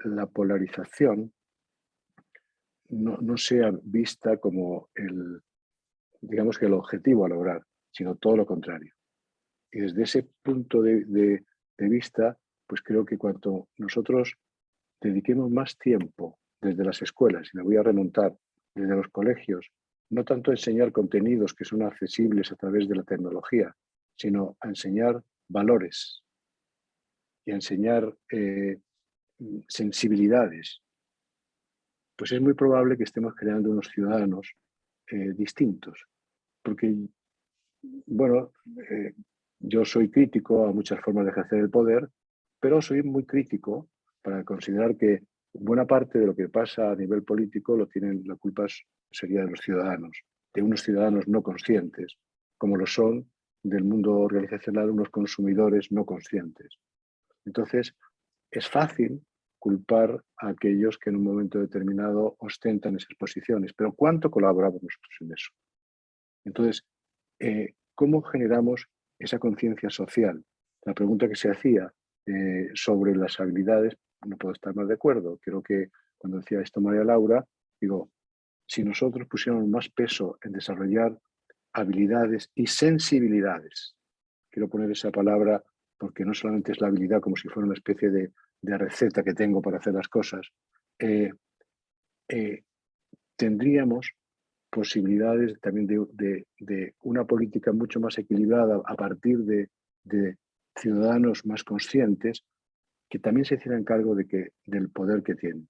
[SPEAKER 3] la polarización no sea vista como digamos que el objetivo a lograr, sino todo lo contrario. Y desde ese punto de vista, pues creo que cuanto nosotros dediquemos más tiempo desde las escuelas, y me voy a remontar desde los colegios, no tanto a enseñar contenidos que son accesibles a través de la tecnología, sino a enseñar valores y a enseñar sensibilidades, pues es muy probable que estemos creando unos ciudadanos distintos. Porque, bueno, yo soy crítico a muchas formas de ejercer el poder, pero soy muy crítico para considerar que buena parte de lo que pasa a nivel político la culpa sería de los ciudadanos, de unos ciudadanos no conscientes, como lo son del mundo organizacional unos consumidores no conscientes. Entonces, es fácil culpar a aquellos que en un momento determinado ostentan esas posiciones, pero ¿cuánto colaboramos nosotros en eso? Entonces, ¿cómo generamos esa conciencia social? La pregunta que se hacía sobre las habilidades, no puedo estar más de acuerdo. Creo que cuando decía esto María Laura, digo, si nosotros pusiéramos más peso en desarrollar habilidades y sensibilidades, quiero poner esa palabra porque no solamente es la habilidad como si fuera una especie de receta que tengo para hacer las cosas, tendríamos posibilidades también de una política mucho más equilibrada a partir de ciudadanos más conscientes que también se hicieran cargo del poder que tienen.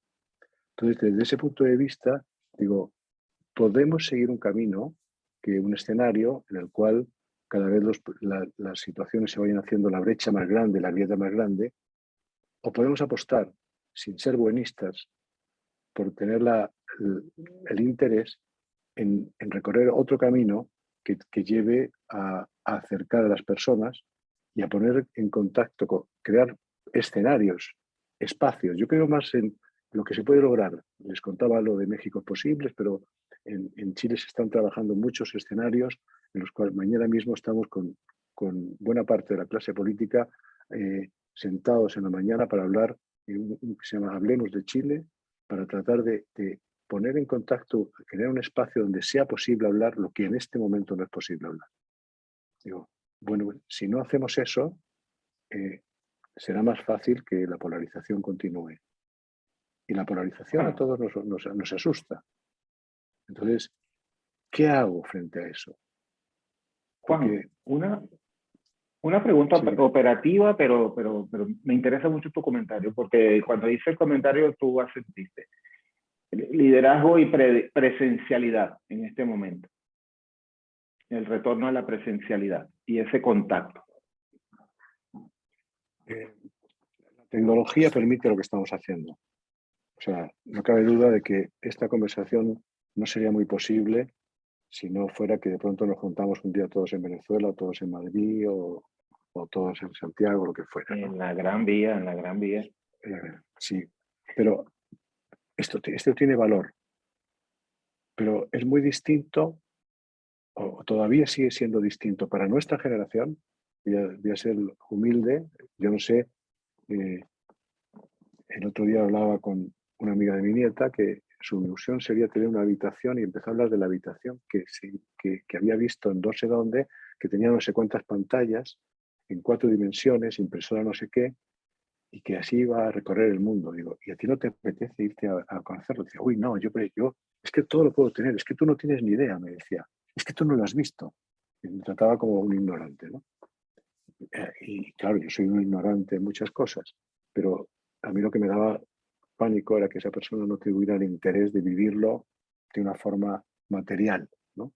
[SPEAKER 3] Entonces, desde ese punto de vista, digo, podemos seguir un camino, un escenario en el cual cada vez las situaciones se vayan haciendo la brecha más grande, la grieta más grande, o podemos apostar, sin ser buenistas, por tener el interés en recorrer otro camino que lleve a acercar a las personas y a poner en contacto, crear escenarios, espacios. Yo creo más en lo que se puede lograr. Les contaba lo de México Posibles, pero en Chile se están trabajando muchos escenarios en los cuales mañana mismo estamos con buena parte de la clase política sentados en la mañana para hablar que se llama Hablemos de Chile, para tratar de poner en contacto, crear un espacio donde sea posible hablar lo que en este momento no es posible hablar. Digo, bueno, si no hacemos eso, será más fácil que la polarización continúe. Y la polarización a todos nos asusta. Entonces, ¿qué hago frente a eso?
[SPEAKER 2] Porque una pregunta operativa, pero me interesa mucho tu comentario, porque cuando hice el comentario tú asentiste. Liderazgo y presencialidad en este momento. El retorno a la presencialidad y ese contacto.
[SPEAKER 3] La tecnología permite lo que estamos haciendo. O sea, no cabe duda de que esta conversación no sería muy posible si no fuera que de pronto nos juntamos un día todos en Venezuela, todos en Madrid o todos en Santiago, lo que fuera, ¿no?
[SPEAKER 2] En la Gran Vía, en la Gran Vía.
[SPEAKER 3] Sí, pero esto tiene valor. Pero es muy distinto, o todavía sigue siendo distinto para nuestra generación. Voy a ser humilde, yo no sé. El otro día hablaba con una amiga de mi nieta que su ilusión sería tener una habitación y empezó a hablar de la habitación que había visto en no sé dónde, que tenía no sé cuántas pantallas, en 4 dimensiones, impresora no sé qué, y que así iba a recorrer el mundo. Digo, ¿y a ti no te apetece irte a conocerlo? Decía, uy, no, yo es que todo lo puedo tener, es que tú no tienes ni idea, me decía, es que tú no lo has visto. Y me trataba como un ignorante, ¿no? Y claro, yo soy un ignorante en muchas cosas, pero a mí lo que me daba pánico era que esa persona no tuviera el interés de vivirlo de una forma material, ¿no? O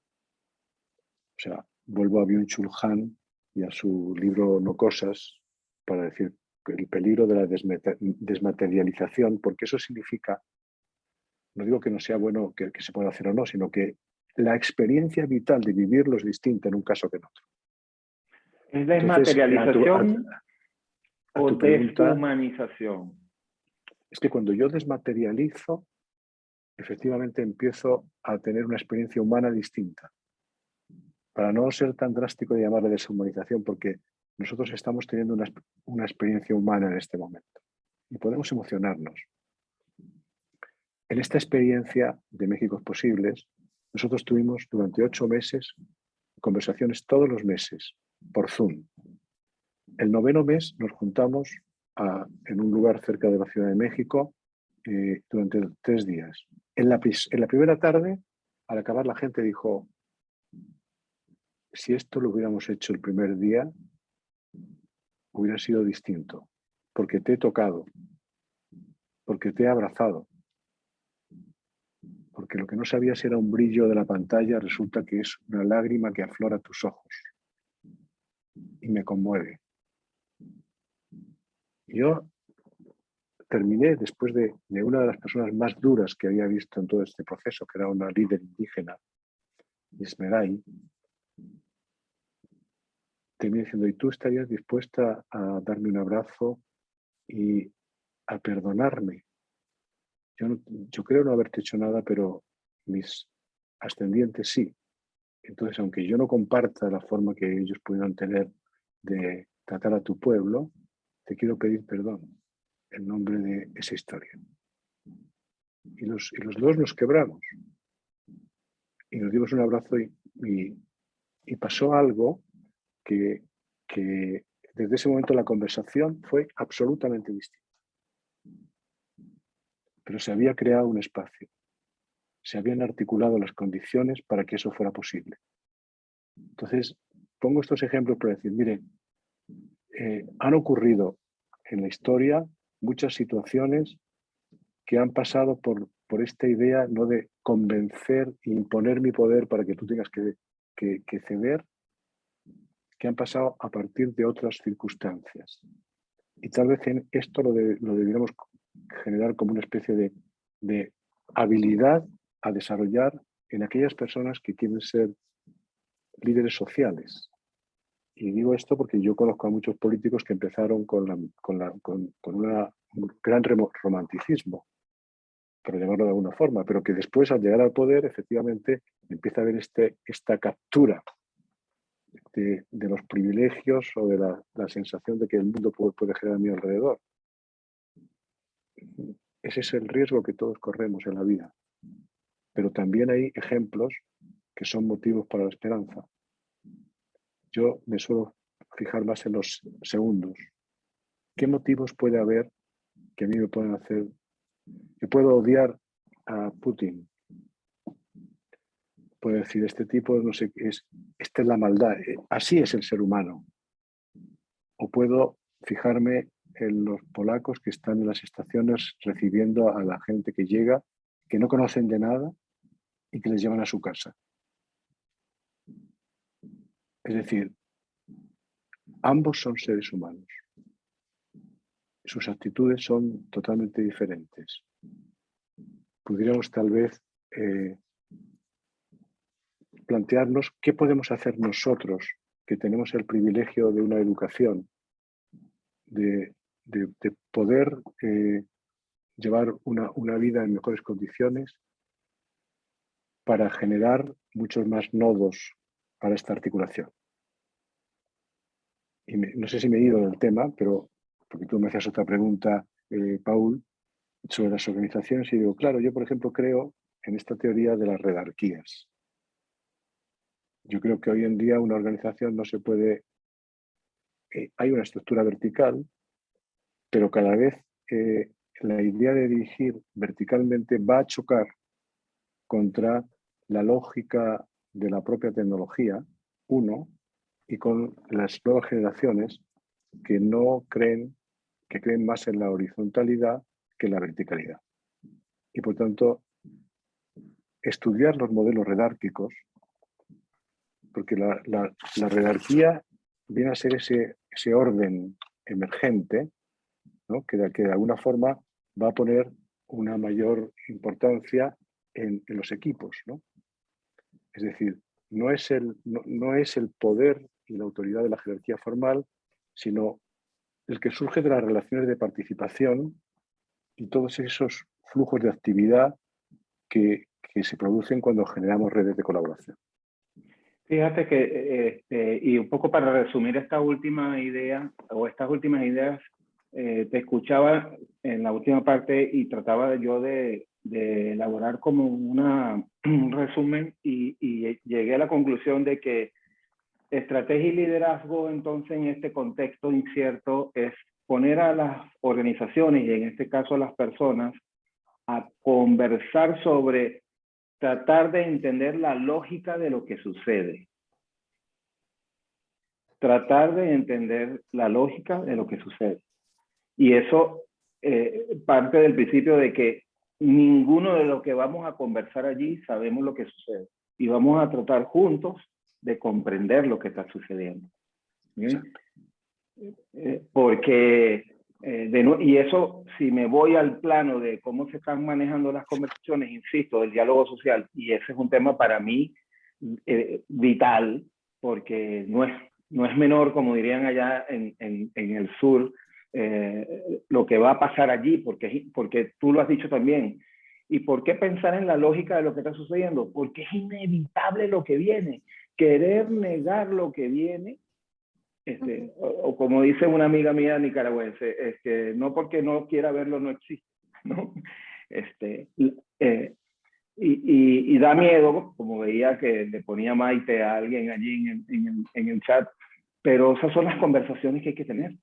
[SPEAKER 3] sea, vuelvo a Byung-Chul Han y a su libro No Cosas para decir el peligro de la desmaterialización, porque eso significa, no digo que no sea bueno que se pueda hacer o no, sino que la experiencia vital de vivirlo es distinta en un caso que en otro.
[SPEAKER 2] ¿Es
[SPEAKER 3] Entonces,
[SPEAKER 2] desmaterialización
[SPEAKER 3] a
[SPEAKER 2] o
[SPEAKER 3] tu pregunta,
[SPEAKER 2] deshumanización?
[SPEAKER 3] es que cuando yo desmaterializo, efectivamente empiezo a tener una experiencia humana distinta. Para no ser tan drástico de llamarle deshumanización, porque nosotros estamos teniendo una experiencia humana en este momento y podemos emocionarnos. En esta experiencia de Méxicos Posibles, nosotros tuvimos durante 8 meses conversaciones todos los meses por Zoom. El 9º mes nos juntamos en un lugar cerca de la Ciudad de México durante 3 días. En la primera tarde, al acabar, la gente dijo, si esto lo hubiéramos hecho el primer día, hubiera sido distinto, porque te he tocado, porque te he abrazado, porque lo que no sabías era un brillo de la pantalla, resulta que es una lágrima que aflora tus ojos y me conmueve. Yo terminé después de una de las personas más duras que había visto en todo este proceso, que era una líder indígena, Ismeray, terminé diciendo, ¿y tú estarías dispuesta a darme un abrazo y a perdonarme? Yo creo no haberte hecho nada, pero mis ascendientes sí. Entonces, aunque yo no comparta la forma que ellos pudieron tener de tratar a tu pueblo, te quiero pedir perdón en nombre de esa historia. Y los dos nos quebramos. Y nos dimos un abrazo y pasó algo que desde ese momento la conversación fue absolutamente distinta. Pero se había creado un espacio. Se habían articulado las condiciones para que eso fuera posible. Entonces, pongo estos ejemplos para decir, mire, han ocurrido en la historia muchas situaciones que han pasado por esta idea no de convencer e imponer mi poder para que tú tengas que ceder, que han pasado a partir de otras circunstancias. Y tal vez esto lo deberíamos generar como una especie de habilidad a desarrollar en aquellas personas que quieren ser líderes sociales. Y digo esto porque yo conozco a muchos políticos que empezaron con un gran romanticismo, por llamarlo de alguna forma, pero que después al llegar al poder efectivamente empieza a haber esta captura de los privilegios o de la sensación de que el mundo puede generar a mi alrededor. Ese es el riesgo que todos corremos en la vida. Pero también hay ejemplos que son motivos para la esperanza. Yo me suelo fijar más en los segundos. ¿Qué motivos puede haber que a mí me puedan hacer? Yo puedo odiar a Putin. Puedo decir, este tipo, no sé qué es, esta es la maldad. Así es el ser humano. O puedo fijarme en los polacos que están en las estaciones recibiendo a la gente que llega, que no conocen de nada y que les llevan a su casa. Es decir, ambos son seres humanos. Sus actitudes son totalmente diferentes. Pudiéramos tal vez plantearnos qué podemos hacer nosotros, que tenemos el privilegio de una educación, de poder llevar una vida en mejores condiciones para generar muchos más nodos para esta articulación. Y no sé si me he ido del tema, pero porque tú me hacías otra pregunta, Paul, sobre las organizaciones y digo, claro, yo por ejemplo creo en esta teoría de las redarquías. Yo creo que hoy en día una organización no se puede... hay una estructura vertical, pero cada vez la idea de dirigir verticalmente va a chocar contra la lógica de la propia tecnología, uno, y con las nuevas generaciones que no creen, que creen más en la horizontalidad que en la verticalidad. Y por tanto, estudiar los modelos redárquicos, porque la redarquía viene a ser ese orden emergente, ¿no? que de alguna forma va a poner una mayor importancia en los equipos, ¿no? Es decir, no es el poder y la autoridad de la jerarquía formal, sino el que surge de las relaciones de participación y todos esos flujos de actividad que se producen cuando generamos redes de colaboración.
[SPEAKER 2] Fíjate que, y un poco para resumir esta última idea, o estas últimas ideas, te escuchaba en la última parte y trataba yo de elaborar como un resumen y llegué a la conclusión de que estrategia y liderazgo, entonces, en este contexto incierto, es poner a las organizaciones, y en este caso a las personas, a conversar sobre tratar de entender la lógica de lo que sucede. Tratar de entender la lógica de lo que sucede. Y eso parte del principio de que ninguno de los que vamos a conversar allí sabemos lo que sucede. Y vamos a tratar juntos de comprender lo que está sucediendo. Porque, y eso, si me voy al plano de cómo se están manejando las conversaciones, insisto, del diálogo social, y ese es un tema para mí vital, porque no es menor, como dirían allá en el sur, lo que va a pasar allí, porque tú lo has dicho también. ¿Y por qué pensar en la lógica de lo que está sucediendo? Porque es inevitable lo que viene. Querer negar lo que viene, o como dice una amiga mía nicaragüense, es que no porque no quiera verlo no existe, ¿no? Y da miedo, como veía que le ponía Maite a alguien allí en el chat, pero esas son las conversaciones que hay que tener.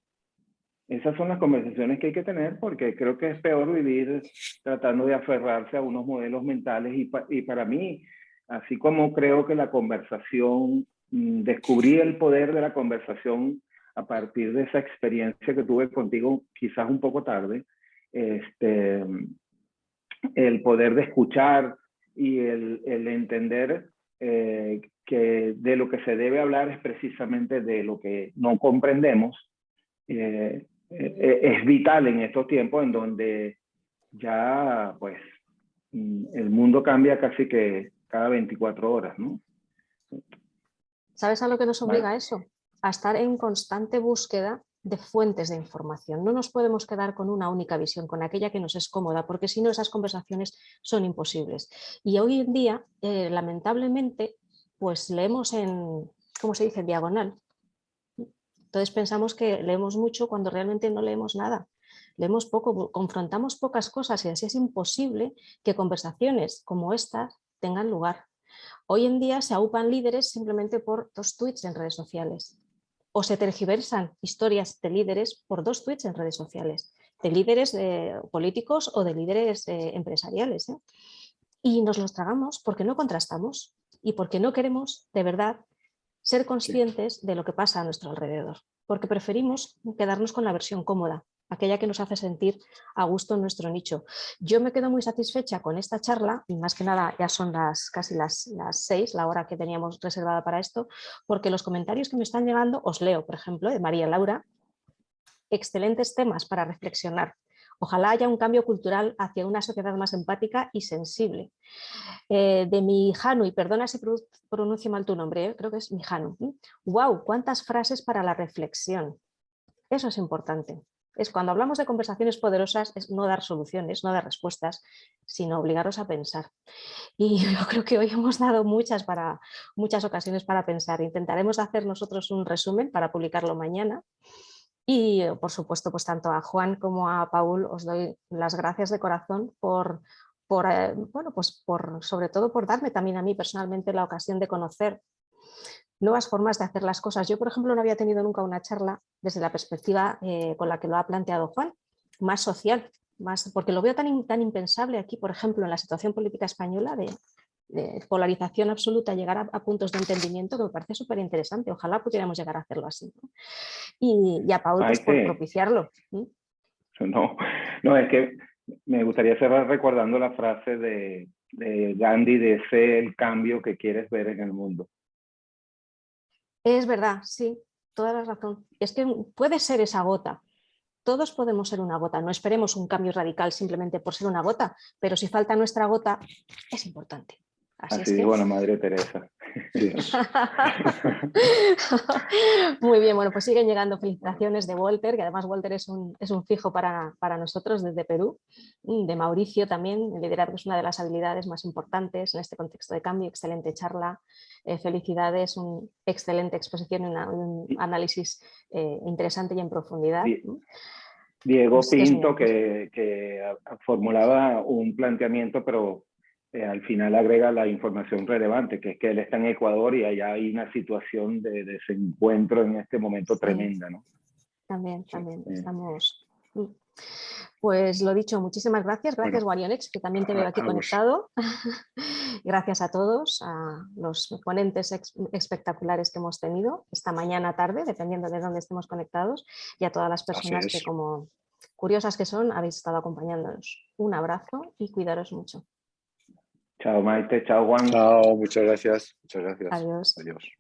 [SPEAKER 2] Esas son las conversaciones que hay que tener, porque creo que es peor vivir tratando de aferrarse a unos modelos mentales. Y para mí, así como creo que la conversación, descubrí el poder de la conversación a partir de esa experiencia que tuve contigo, quizás un poco tarde, el poder de escuchar y el entender que de lo que se debe hablar es precisamente de lo que no comprendemos, es vital en estos tiempos en donde ya pues el mundo cambia casi que cada 24 horas, ¿no?
[SPEAKER 1] ¿Sabes a lo que nos obliga eso? A estar en constante búsqueda de fuentes de información. No nos podemos quedar con una única visión, con aquella que nos es cómoda, porque si no esas conversaciones son imposibles. Y hoy en día, lamentablemente, pues leemos en, ¿cómo se dice?, en diagonal. Entonces pensamos que leemos mucho cuando realmente no leemos nada. Leemos poco, confrontamos pocas cosas y así es imposible que conversaciones como estas tengan lugar. Hoy en día se aupan líderes simplemente por 2 tweets en redes sociales. O se tergiversan historias de líderes por 2 tweets en redes sociales, de líderes políticos o de líderes empresariales. Y nos los tragamos porque no contrastamos y porque no queremos de verdad ser conscientes de lo que pasa a nuestro alrededor, porque preferimos quedarnos con la versión cómoda, aquella que nos hace sentir a gusto en nuestro nicho. Yo me quedo muy satisfecha con esta charla, y más que nada ya son casi las 6, la hora que teníamos reservada para esto, porque los comentarios que me están llegando, os leo, por ejemplo, de María Laura, excelentes temas para reflexionar. Ojalá haya un cambio cultural hacia una sociedad más empática y sensible. De Mijanu, y perdona si pronuncio mal tu nombre, creo que es Mijanu. ¡Wow! ¿Cuántas frases para la reflexión? Eso es importante. Es cuando hablamos de conversaciones poderosas, es no dar soluciones, no dar respuestas, sino obligaros a pensar. Y yo creo que hoy hemos dado muchas ocasiones para pensar. Intentaremos hacer nosotros un resumen para publicarlo mañana. Y por supuesto, pues tanto a Juan como a Paul os doy las gracias de corazón bueno, pues sobre todo por darme también a mí personalmente la ocasión de conocer nuevas formas de hacer las cosas. Yo, por ejemplo, no había tenido nunca una charla desde la perspectiva con la que lo ha planteado Juan, más social, porque lo veo tan impensable aquí, por ejemplo, en la situación política española de polarización absoluta, llegar a puntos de entendimiento que me parece súper interesante. Ojalá pudiéramos llegar a hacerlo así, ¿no? Y a Paul, pues por propiciarlo.
[SPEAKER 2] No, es que me gustaría cerrar recordando la frase de Gandhi de sé el cambio que quieres ver en el mundo.
[SPEAKER 1] Es verdad, sí, toda la razón. Es que puede ser esa gota. Todos podemos ser una gota. No esperemos un cambio radical simplemente por ser una gota, pero si falta nuestra gota, es importante.
[SPEAKER 2] Así dijo la Madre Teresa.
[SPEAKER 1] Muy bien, bueno, pues siguen llegando felicitaciones de Walter, que además Walter es un fijo para nosotros desde Perú, de Mauricio también. El liderazgo es una de las habilidades más importantes en este contexto de cambio. Excelente charla, felicidades, una excelente exposición y un análisis interesante y en profundidad.
[SPEAKER 2] Diego
[SPEAKER 1] pues,
[SPEAKER 2] Pinto, que formulaba un planteamiento, pero al final agrega la información relevante, que es que él está en Ecuador y allá hay una situación de desencuentro en este momento tremenda, ¿no?
[SPEAKER 1] También, estamos... Pues lo dicho, muchísimas gracias. Gracias, Guarionex, que también te veo aquí conectado. Gracias a todos, a los ponentes espectaculares que hemos tenido esta mañana tarde, dependiendo de dónde estemos conectados, y a todas las personas que, como curiosas que son, habéis estado acompañándonos. Un abrazo y cuidaros mucho.
[SPEAKER 2] Chao, Maite. Chao, Juan.
[SPEAKER 3] Chao, muchas gracias. Muchas gracias.
[SPEAKER 1] Adiós.
[SPEAKER 3] Adiós.